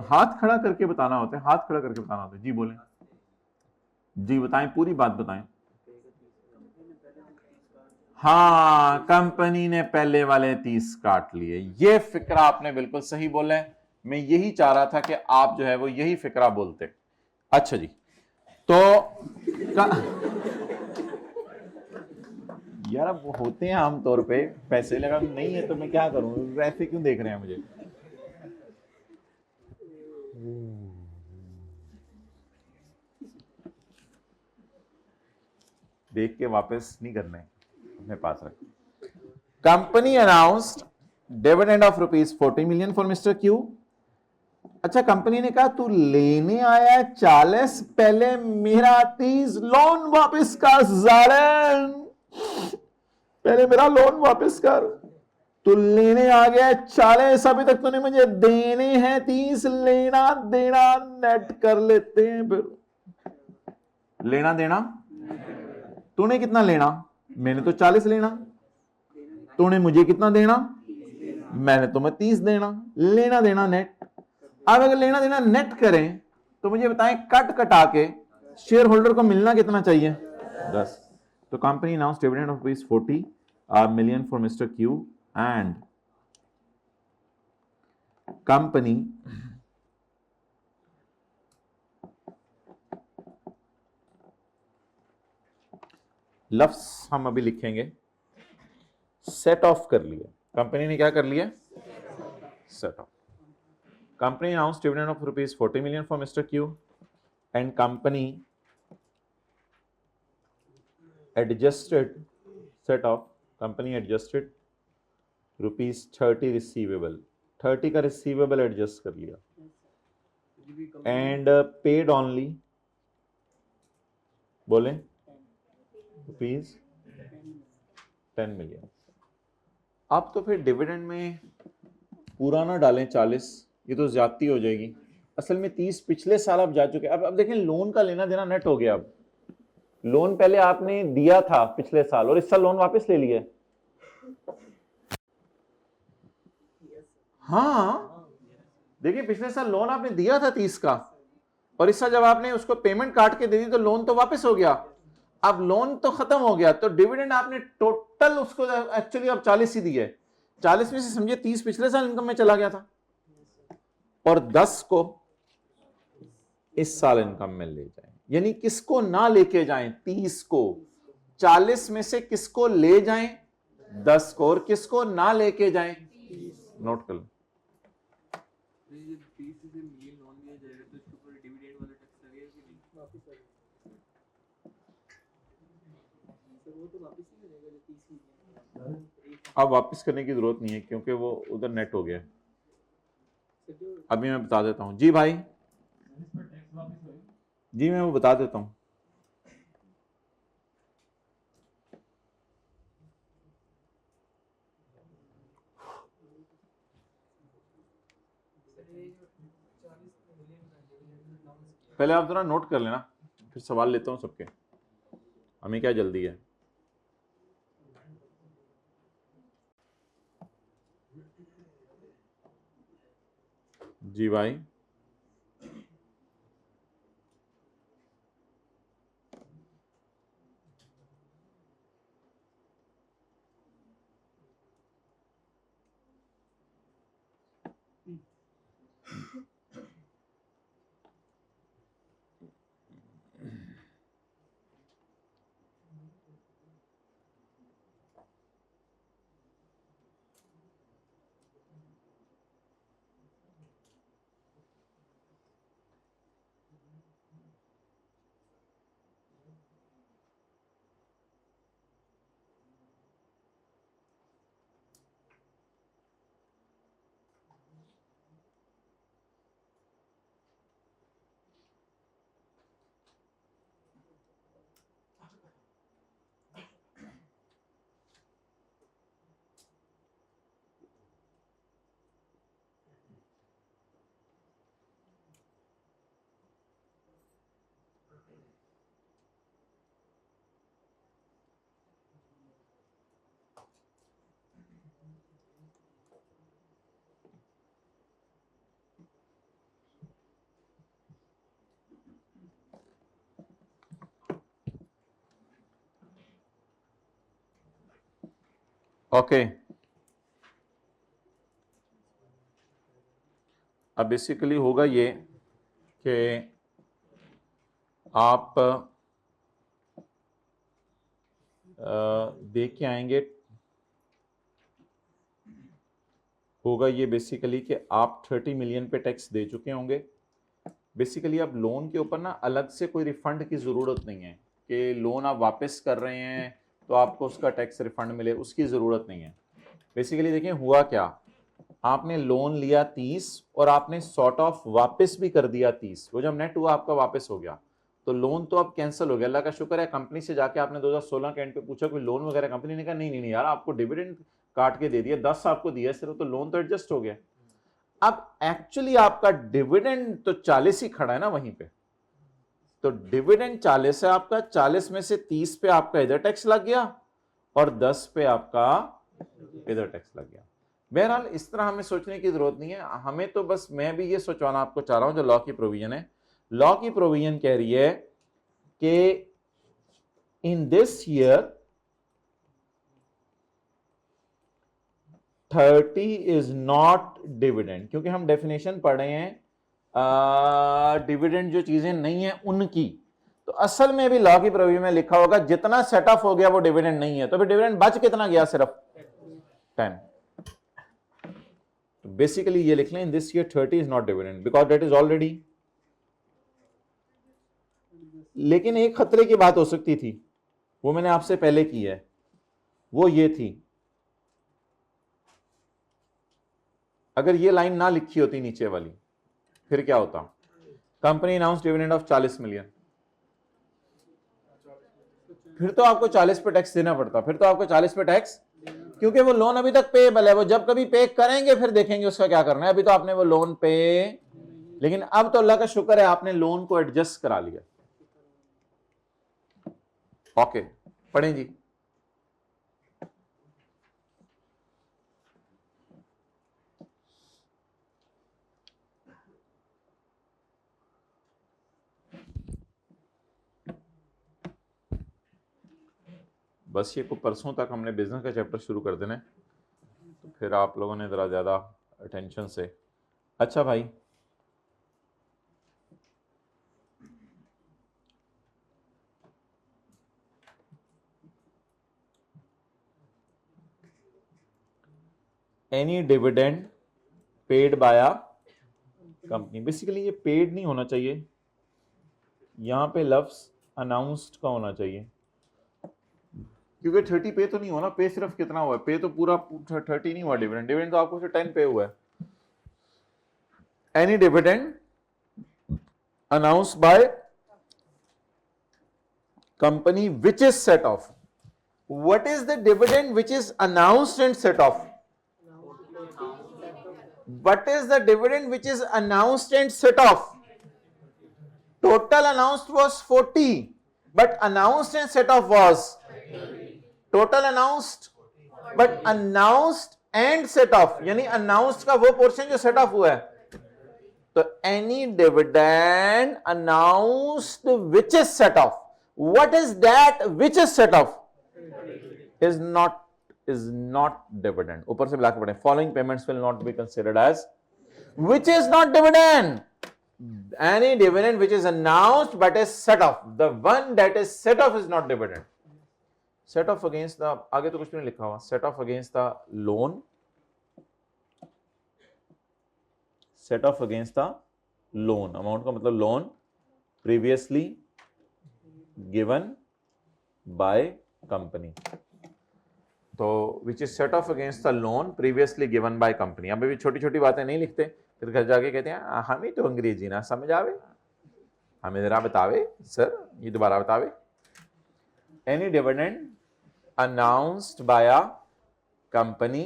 हाथ खड़ा करके बताना होता है, हाथ खड़ा करके बताना होता है। जी बोलें, जी बताएं, पूरी बात बताएं। हाँ, कंपनी ने पहले वाले 30 काट लिए। ये फिक्रा आपने बिल्कुल सही बोला है। मैं यही चाह रहा था कि आप जो है वो यही फिक्रा बोलते। अच्छा जी, तो यार अब होते हैं आमतौर पे, पैसे लगा नहीं है तो मैं क्या करूं, ऐसे क्यों देख रहे हैं मुझे। देख के वापस नहीं करने, अपने पास रख। Company announced dividend of ₹40 million for mister Q. अच्छा, कंपनी ने कहा तू लेने आया 40, पहले मेरा 30 लोन वापस कर जालन, पहले मेरा लोन वापस कर। तू लेने आ गया 40, अभी तक तूने मुझे देने हैं 30, लेना देना नेट कर लेते हैं फिर। लेना देना, तूने कितना लेना, मैंने तो 40 लेना, तूने मुझे कितना देना, मैंने तुम्हें 30 देना, लेना देना नेट। अब अगर लेना देना नेट करें तो मुझे बताएं कट कटा के शेयर होल्डर को मिलना कितना चाहिए, 10। तो company announce dividend of ₹40 million for mister Q and company लफ्ज हम अभी लिखेंगे, सेट ऑफ कर लिया। कंपनी ने क्या कर लिया, set of. Company announced dividend of ₹40 million for Mr. Q and company adjusted, set off, company adjusted ₹30 receivable, 30 का receivable adjust कर लिया and paid only, बोले ₹10 million। अब तो फिर डिविडेंड में पूरा ना डालें 40, ये तो ज्यादती हो जाएगी। असल में 30 पिछले साल आप जा चुके। अब देखें लोन का लेना देना नेट हो गया। अब लोन पहले आपने दिया था पिछले साल और इस साल लोन वापस ले लिया। हाँ देखिए, पिछले साल लोन आपने दिया था 30 का और इस साल जब आपने उसको पेमेंट काट के दे दी तो लोन तो वापस हो गया। अब लोन तो खत्म हो गया तो डिविडेंड आपने टोटल उसको एक्चुअली अब 40 ही दिए। 40 में से समझिए 30 पिछले साल इनकम में चला गया था और 10 को इस साल इनकम में ले जाएं। यानी किसको ना लेके जाएं, 30 को। 40 में से किसको ले जाएं, 10 को, और किसको ना लेके जाएं, नोट कर लो। अब वापस करने की जरूरत नहीं है क्योंकि वो उधर नेट हो गया। अभी मैं बता देता हूं जी भाई, जी मैं वो बता देता हूं। पहले आप जरा नोट कर लेना, फिर सवाल लेता हूं सबके, हमें क्या जल्दी है। जी भाई, ओके। अब बेसिकली होगा ये कि आप देख के आएंगे, होगा ये बेसिकली कि आप 30 मिलियन पे टैक्स दे चुके होंगे। बेसिकली अब लोन के ऊपर ना अलग से कोई रिफंड की ज़रूरत नहीं है कि लोन आप वापस कर रहे हैं तो आपको उसका टैक्स रिफंड मिले, उसकी ज़रूरत नहीं है। बेसिकली देखिए हुआ क्या, आपने लोन लिया 30 और आपने सॉर्ट ऑफ वापस भी कर दिया 30, वो जब नेट हुआ आपका वापस हो गया तो लोन तो अब कैंसिल हो गया। अल्लाह का शुक्र है कंपनी से जाके आपने 2016 के एंड पे पूछा कोई लोन वगैरह, कंपनी ने कहा नहीं नहीं नहीं यार आपको डिविडेंड काट के दे दिया, 10 आपको दिया सिर्फ, तो लोन तो एडजस्ट हो गया। अब एक्चुअली आपका डिविडेंड तो 40 ही खड़ा है ना वहीं पे, तो डिविडेंड 40 है आपका, 40 में से 30 पे आपका इधर टैक्स लग गया और 10 पे आपका इधर टैक्स लग गया। बहरहाल इस तरह हमें सोचने की जरूरत नहीं है, हमें तो बस मैं भी ये सोचवाना आपको चाह रहा हूं जो लॉ की प्रोविजन है। लॉ की प्रोविजन कह रही है कि in this year 30 is not dividend, क्योंकि हम डेफिनेशन पढ़ रहे हैं डिविडेंड जो चीजें नहीं है उनकी, तो असल में भी लॉ की प्रोविजन में लिखा होगा जितना सेट ऑफ हो गया वो डिविडेंड नहीं है, तो फिर डिविडेंड बच कितना गया, सिर्फ 10। तो बेसिकली ये लिख लें in this year 30 is not dividend because that is already. लेकिन एक खतरे की बात हो सकती थी, वो मैंने आपसे पहले की है, वो ये थी अगर ये लाइन ना लिखी होती नीचे वाली, फिर क्या होता, company announce dividend of 40 million, फिर तो आपको 40 पे टैक्स देना पड़ता, फिर तो आपको 40 पे टैक्स, क्योंकि वो लोन अभी तक पेएबल है, वो जब कभी पे करेंगे फिर देखेंगे उसका क्या करना है, अभी तो आपने वो लोन पे, लेकिन अब तो अल्लाह का शुक्र है आपने लोन को एडजस्ट करा लिया। ओके पढ़ें जी। बस ये को परसों तक हमने बिजनेस का चैप्टर शुरू कर देना है, तो फिर आप लोगों ने ज़रा ज़्यादा अटेंशन से। अच्छा भाई, any dividend paid by a company, basically ये पेड नहीं होना चाहिए, यहां पे लफ्ज अनाउंस्ड का होना चाहिए, क्योंकि 30 पे तो नहीं हुआ ना, पे सिर्फ कितना हुआ है, पे तो पूरा 30 नहीं हुआ, डिविडेंड डिविडेंड तो आपको सिर्फ 10 पे हुआ है। Any dividend announced by company which is set of, what is the dividend which is announced and set of, what is the dividend which is announced and set off? Total announced was 40, but announced and set off was total announced, but announced and set off, यानी announced का वो portion जो set off हुआ है, तो any dividend announced which is set off, what is that which is set off, is not dividend। ऊपर से मिला के पढ़ें, following payments will not be considered as which is not dividend, any dividend which is announced but is set off, the one that is set off is not dividend। set off against the, आगे तो कुछ भी नहीं लिखा हुआ, set off against the loan, set off against the loan, amount का मतलब loan previously given by company, तो which is set of against the loan previously given by company. अभी भी छोटी छोटी बातें नहीं लिखते, फिर घर जाके कहते हैं हमें तो अंग्रेजी ना समझ आवे, हमें जरा बतावे सर, ये दोबारा बतावे। Any dividend announced by a company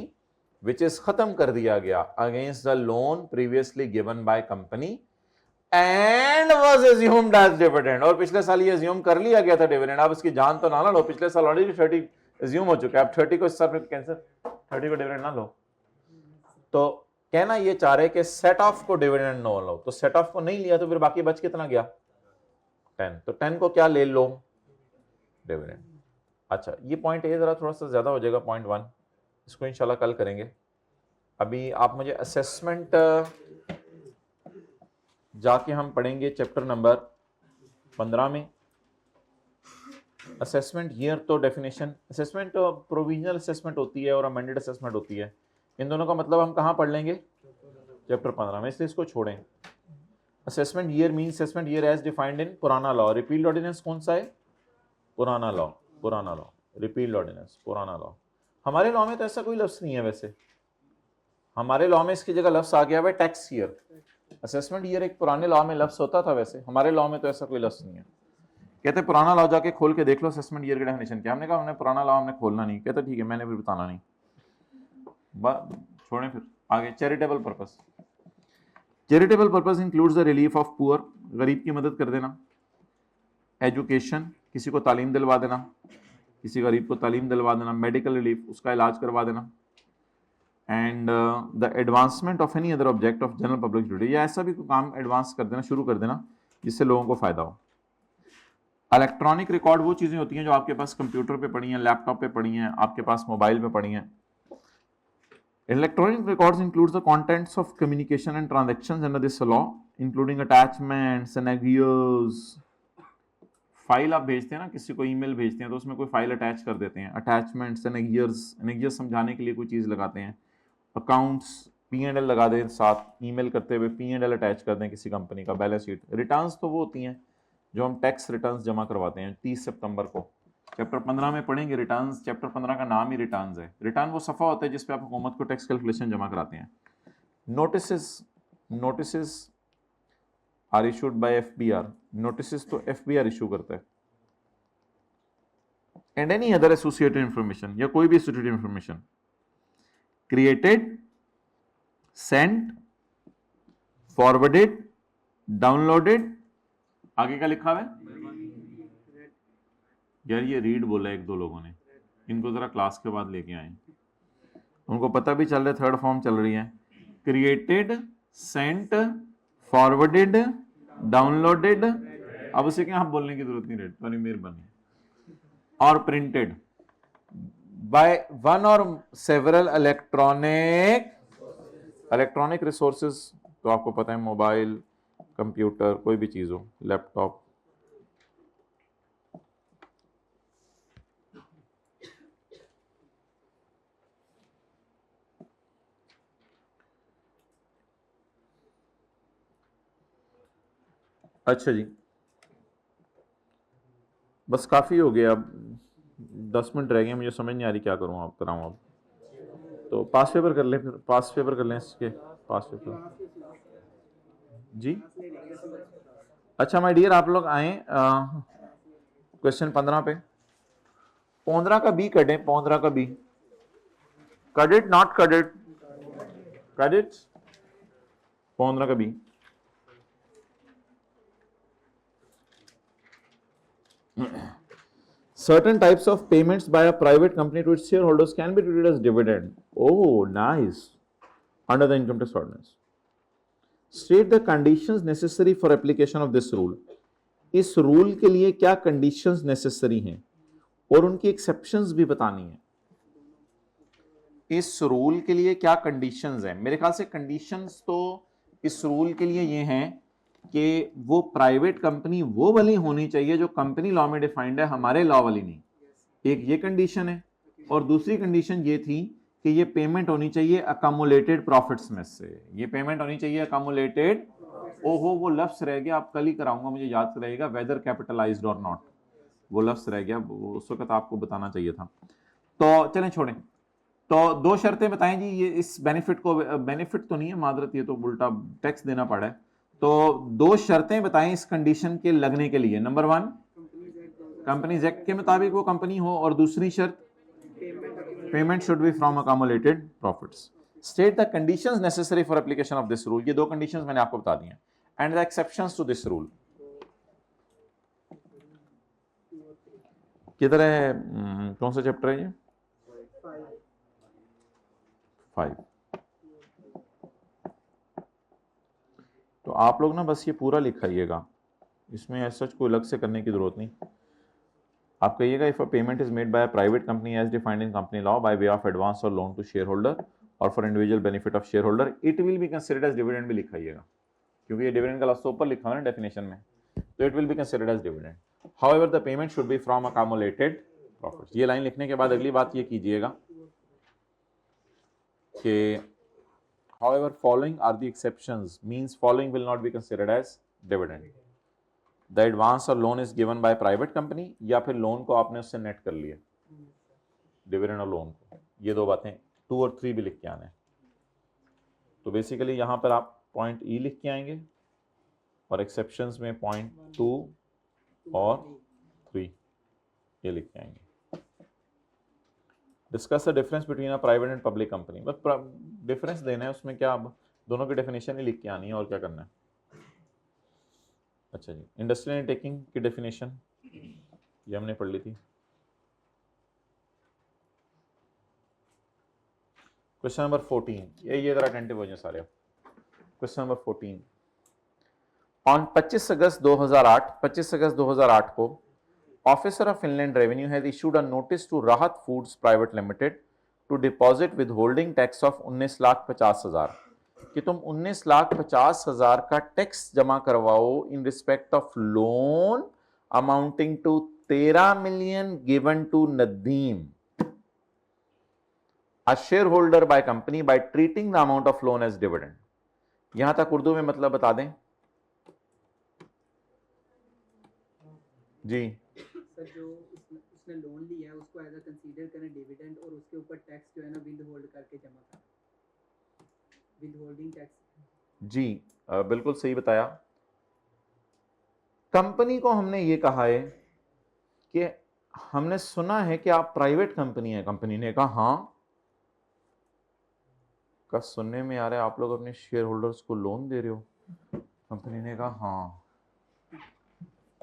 which is खत्म कर दिया गया against the loan previously given by company and was assumed as dividend, और पिछले साल ये अज्यूम कर लिया गया था डिविडेंड, आप इसकी जान तो ना लो, पिछले साल ऑलरेडी 30 अज्यूम हो चुका है, आप 30 को इस साल कैंसिल, 30 को डिविडेंड ना लो। तो कहना ये चाह रहे कि सेट ऑफ को डिविडेंड ना लो, तो सेट ऑफ को नहीं लिया तो फिर बाकी बच कितना गया 10, तो 10 को क्या ले लो, डिविडेंड। अच्छा ये पॉइंट ए जरा थोड़ा सा ज्यादा हो जाएगा, पॉइंट 1, इसको इंशाल्लाह कल करेंगे। अभी आप मुझे असेसमेंट जाके हम पढ़ेंगे चैप्टर नंबर 15 में, असेसमेंट ईयर तो डेफिनेशन, असेसमेंट प्रोविजनल असेसमेंट होती है और अमेंडेड असेसमेंट होती है। इन दोनों का मतलब हम कहाँ पढ़ लेंगे? चैप्टर 15 में, इसलिए इसको छोड़ें। Assessment year mean assessment year as defined in पुराना लॉ। रिपील्ड ऑर्डिनेंस कौन सा है? पुराना लॉ, पुराना लॉ, रिपील्ड ऑर्डिनेंस, पुराना लॉ। हमारे लॉ में तो ऐसा कोई लफ्ज़ नहीं है वैसे, हमारे लॉ में इसकी जगह लफ्ज़ आ गया है टैक्स ईयर। असेसमेंट ईयर एक पुराने लॉ में लफ्ज़ होता था, वैसे हमारे लॉ में तो ऐसा कोई लफ्ज़ नहीं है। कहते पुराना लॉ जाके खोल के देख लो असेसमेंट ईयर की डेफिनेशन क्या। हमने कहा हमने पुराना लॉ हमने खोलना नहीं। कहते ठीक है, मैंने भी बताना नहीं, छोड़ें फिर आगे। Charitable purpose, charitable purpose includes the relief of poor, गरीब की मदद कर देना। एजुकेशन, किसी को तालीम दिलवा देना, किसी गरीब को तालीम दिलवा देना। मेडिकल रिलीफ, उसका इलाज करवा देना। And the advancement of any other object of general public duty, या ऐसा भी कोई काम एडवांस कर देना, शुरू कर देना जिससे लोगों को फायदा हो। इलेक्ट्रॉनिक रिकॉर्ड वो चीज़ें होती हैं जो आपके पास कंप्यूटर पे पड़ी हैं, लैपटॉप पे पड़ी हैं, आपके पास मोबाइल पे पड़ी हैं। Electronic records includes the contents of communication and transactions under this law including attachments and aggregates. File आप भेजते हैं ना, किसी को ईमेल भेजते हैं तो उसमें कोई फाइल अटैच कर देते हैं। अटैचमेंट्स एंड एग्रीगेट्स समझाने के लिए कोई चीज़ लगाते हैं। अकाउंट्स, P&L लगा दें साथ, ईमेल करते हुए P&L अटैच कर दें किसी कंपनी का, बैलेंस शीट। रिटर्न्स तो वो होती हैं जो हम टैक्स रिटर्न्स जमा करवाते हैं 30 सितंबर को। चैप्टर 15 में पढ़ेंगे रिटर्न्स। चैप्टर 15 का नाम ही रिटर्न्स है। रिटर्न वो सफ़ा होता है जिस पे आप हुकूमत को टैक्स कैलकुलेशन जमा कराते हैं। Notices are issued by FBR, notices तो FBR इशू करता है। And any other associated information, या कोई भी associated information created, sent, forwarded, downloaded, आगे का लिखा हुआ है यार, ये रीड बोला एक दो लोगों ने, इनको जरा क्लास के बाद लेके आए, उनको पता भी चल रहा है थर्ड फॉर्म चल रही है। क्रिएटेड, सेंट, फॉरवर्डेड, डाउनलोडेड, अब उसे क्या आप बोलने की जरूरत नहीं, रेड तो नहीं मेहरबानी, और प्रिंटेड बाय वन और सेवरल इलेक्ट्रॉनिक रिसोर्सेज। तो आपको पता है मोबाइल, कंप्यूटर, कोई भी चीज हो, लैपटॉप। अच्छा जी, बस काफ़ी हो गया, अब 10 मिनट रह गए, मुझे समझ नहीं आ रही क्या करूँ, आप कराऊँ अब। तो पास पेपर कर लें, फिर पास पेपर कर लें इसके, पास पेपर जी। अच्छा माय डियर, आप लोग आए क्वेश्चन 15 पे। 15 का बी कटें, 15 का बी, कडेट नॉट कडेट, कडेट 15 का B. Certain types of payments by a private company to its shareholders can be treated as dividend. Oh, nice. Under the income tax ordinance. State the conditions necessary for application of this rule. इस rule के लिए क्या conditions necessary हैं और उनकी exceptions भी बतानी है। इस रूल के लिए क्या कंडीशंस हैं? मेरे ख्याल से कंडीशंस तो इस रूल के लिए ये हैं कि वो प्राइवेट कंपनी वो वाली होनी चाहिए जो कंपनी लॉ में डिफाइंड है, हमारे लॉ वाली नहीं। एक ये कंडीशन है, और दूसरी कंडीशन ये थी कि ये पेमेंट होनी चाहिए अकामुलेटेड प्रॉफिट्स में से। ये पेमेंट होनी चाहिए अकामुलेटेड, ओहो वो लफ्स रह गया, आप कल ही कराऊंगा, मुझे याद रहेगा, वेदर कैपिटलाइज्ड और नॉट, वो लफ्स रह गया, उस वक्त आपको बताना चाहिए था। तो चलें छोड़ें। तो दो शर्तें बताएं जी, ये इस बेनिफिट को, बेनिफिट तो नहीं है मादरत, ये तो उल्टा टैक्स देना पड़ा है। तो दो शर्तें बताएं इस कंडीशन के लगने के लिए। नंबर 1, कंपनीज एक्ट के मुताबिक वो कंपनी हो, और दूसरी शर्त payment should be from accumulated profits. State the conditions necessary for application of this rule. ये दो कंडीशंस मैंने आपको बता दी हैं। And the exceptions to this rule. किधर है, कौन सा चैप्टर है ये? 5। तो आप लोग ना बस ये पूरा लिखाइएगा, इसमें ऐसा कोई अलग से करने की जरूरत नहीं। आप कहिएगा if a payment is made by a private company as defined in company law by way of advance और लोन टू शेयर होल्डर और for individual benefit of shareholder, it will be considered as dividend भी लिखाइएगा, क्योंकि ये dividend का लफ्ज़ ऊपर लिखा है ना डेफिनेशन में, तो it will be considered as dividend. However, the payment should be from accumulated profits. ये लाइन लिखने के बाद अगली बात ये कीजिएगा कि however following are the exceptions means following will not be considered as dividend. The advance or loan is given by private company या फिर लोन को आपने उससे नेट कर लिया, डिविडेंड और लोन को, ये दो बातें 2 और 3 भी लिख के आने हैं। तो बेसिकली यहाँ पर आप पॉइंट ई लिख के आएंगे और एक्सेप्शंस में पॉइंट 2 और 3 ये लिख के आएंगे। Discuss the difference between a private and public company, बस डिफरेंस देना है उसमें, क्या अब दोनों की डेफिनेशन ही लिख के आनी है और क्या करना है। अच्छा जी, इंडस्ट्रियल अंडरटेकिंग की डेफिनेशन ये हमने पढ़ ली थी। क्वेश्चन नंबर 14, ये जरा अटेंटिव हो जाए सारे। क्वेश्चन नंबर 14, ऑन 25 अगस्त 2008 को officer of inland revenue has issued a notice to Rahat Foods Private Limited to deposit withholding tax of 19,50,000 कि तुम 19,50,000 का टैक्स जमा करवाओ in respect of loan amounting to 13 million given to Nadeem a shareholder by company by treating the amount of loan as dividend. यहां तक उर्दू में मतलब बता दें जी। सर जो उसने लोन लिया है उसको एज अ कंसीडर करें डिविडेंड और उसके ऊपर टैक्स जो है ना विद होल्ड करके जमा करें, विद होल्डिंग टैक्स। जी बिल्कुल सही बताया। कंपनी को हमने ये कहा है कि हमने सुना है कि आप प्राइवेट कंपनी है। कंपनी ने कहा हाँ, का सुनने में आ रहा है आप लोग अपने शेयर होल्डर्स को लोन दे रहे हो। कंपनी ने कहा हाँ।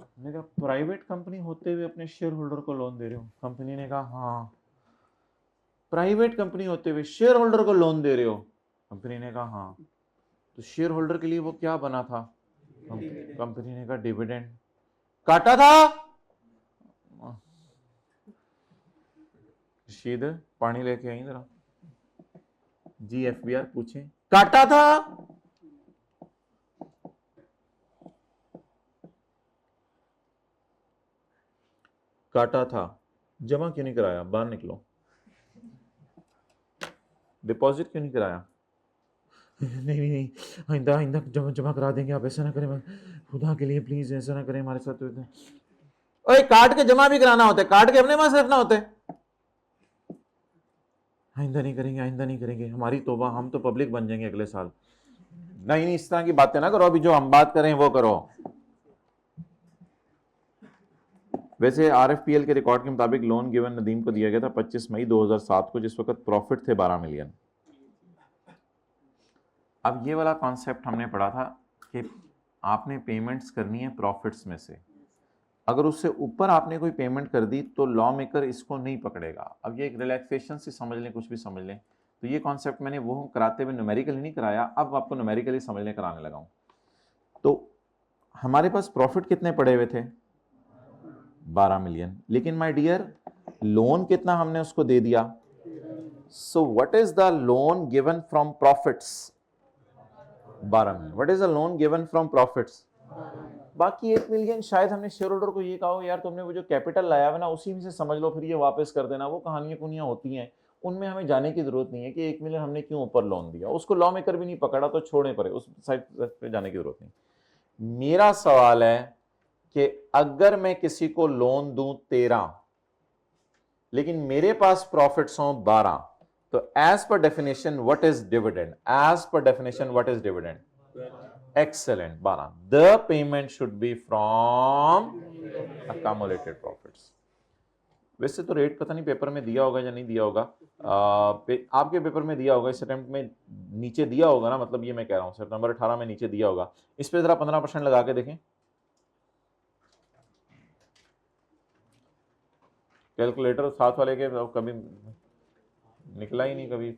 मैंने कहा प्राइवेट कंपनी होते हुए अपने शेयर होल्डर को लोन दे रहे हो। कंपनी ने कहा हाँ। प्राइवेट कंपनी होते हुए शेयर होल्डर को लोन दे रहे हो। कंपनी ने कहा हाँ। तो शेयर होल्डर के लिए वो क्या बना था? कंपनी ने कहा डिविडेंड काटा था। रशीद पानी लेके आई जरा। जी एफबीआर पूछें, काटा था? काटा था, जमा क्यों नहीं कराया? बाहर निकलो। डिपॉजिट क्यों नहीं कराया? नहीं आइंदा आइंदा जमा करा देंगे, आप ऐसा ना करें, खुदा के लिए प्लीज ऐसा ना करें हमारे साथ। ओए काट के जमा भी कराना होता है, काट के अपने पास रखना होता है। आइंदा नहीं करेंगे, आइंदा नहीं करेंगे, हमारी तौबा, हम तो पब्लिक बन जाएंगे अगले साल। नहीं इस तरह की बातें ना करो, अभी जो हम बात करें वो करो। वैसे आरएफपीएल के रिकॉर्ड के मुताबिक लोन गिवन नदीम को दिया गया था 25 मई 2007 को, जिस वक्त प्रॉफिट थे 12 मिलियन। अब ये वाला कॉन्सेप्ट हमने पढ़ा था कि आपने पेमेंट्स करनी है प्रॉफिट्स में से। अगर उससे ऊपर आपने कोई पेमेंट कर दी तो लॉ मेकर इसको नहीं पकड़ेगा। अब ये एक रिलैक्सेशन से समझ लें, कुछ भी समझ लें। तो ये कॉन्सेप्ट मैंने वो कराते हुए न्यूमेरिकली नहीं कराया, अब आपको न्यूमेरिकली समझने कराने लगा हूँ। तो हमारे पास प्रॉफिट कितने पड़े हुए थे? 12 मिलियन। लेकिन माय डियर लोन कितना हमने उसको दे दिया? So what is the loan given from profits? 12 million. What is the loan given from profits? बाकी 1 मिलियन शायद हमने शेयर होल्डर को ये कहा हो यार तुमने वो जो कैपिटल लाया है ना उसी में से समझ लो, फिर ये वापस कर देना। वो कहानियां कुनियां होती हैं, उनमें हमें जाने की जरूरत नहीं है कि 1 मिलियन हमने क्यों ऊपर लोन दिया। उसको लॉ मेकर भी नहीं पकड़ा तो छोड़े पड़े, उस साइड पे जाने की जरूरत नहीं। मेरा सवाल है कि अगर मैं किसी को लोन दूं 13 लेकिन मेरे पास प्रॉफिट्स हों 12, तो as per definition what is dividend? As per definition what is dividend? Excellent, 12. The payment should be from accumulated profits. वैसे तो रेट पता नहीं पेपर में दिया होगा या नहीं दिया होगा, आपके पेपर में दिया होगा, इस अटेम्प्ट में नीचे दिया होगा ना, मतलब ये मैं कह रहा हूँ सर नंबर 18 में नीचे दिया होगा। इस पे जरा 15% लगा के देखें। कैलकुलेटर साथ वाले के कभी निकला ही नहीं, कभी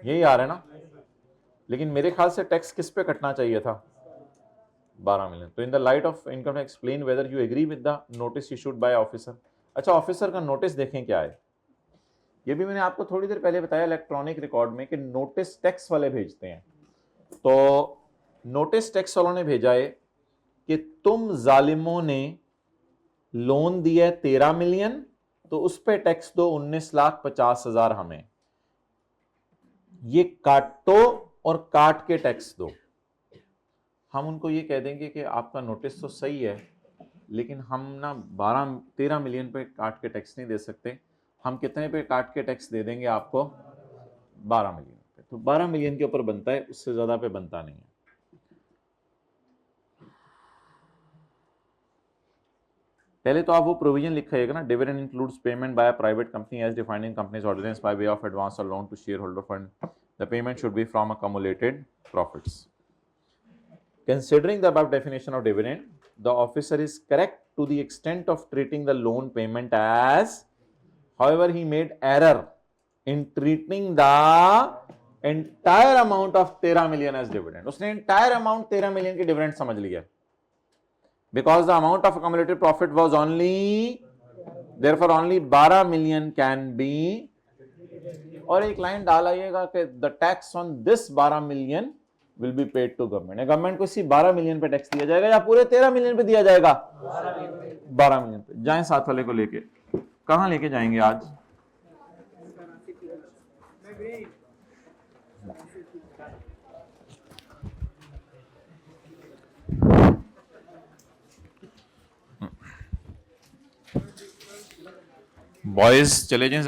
यही आ रहा है ना। लेकिन मेरे ख्याल से टैक्स किस पे कटना चाहिए था? 12 मिलियन। तो in the light of income explain whether you agree with the notice issued by officer. अच्छा ऑफिसर का नोटिस देखें क्या है। ये भी मैंने आपको थोड़ी देर पहले बताया इलेक्ट्रॉनिक रिकॉर्ड में कि नोटिस टैक्स वाले भेजते हैं। तो नोटिस टैक्स वालों ने भेजा है कि तुम जालिमों ने लोन दिया है 13 मिलियन, तो उस पे टैक्स दो 19,50,000 हमें, ये काटो और काट के टैक्स दो। हम उनको ये कह देंगे कि आपका नोटिस तो सही है, लेकिन हम ना 13 मिलियन पे काट के टैक्स नहीं दे सकते, हम कितने पे काट के टैक्स दे देंगे आपको? 12 मिलियन पे। तो 12 मिलियन के ऊपर बनता है, उससे ज्यादा पे बनता नहीं है। पहले तो आप वो प्रोविजन लिखाइएगा ना, dividend includes payment by a private company as defined in companies ordinance by way of advance और loan to shareholder fund, the payment should be from accumulated profits. Considering the above definition of dividend, the officer is correct to the extent of treating the loan payment as, however, he made error in treating the entire amount of 13 million as dividend. उसने entire amount 13 million की dividend समझ लिया, because the amount of accumulated profit was only, therefore only 12 million can be, और एक line डालाइएगा कि the tax on this 12 million will be paid to government. Government को इसी 12 million पे टैक्स दिया जाएगा या पूरे 13 मिलियन पे दिया जाएगा? 12 मिलियन पे। जाएं साथ वाले को लेके, कहां लेके जाएंगे आज? बॉयज चले जाएं।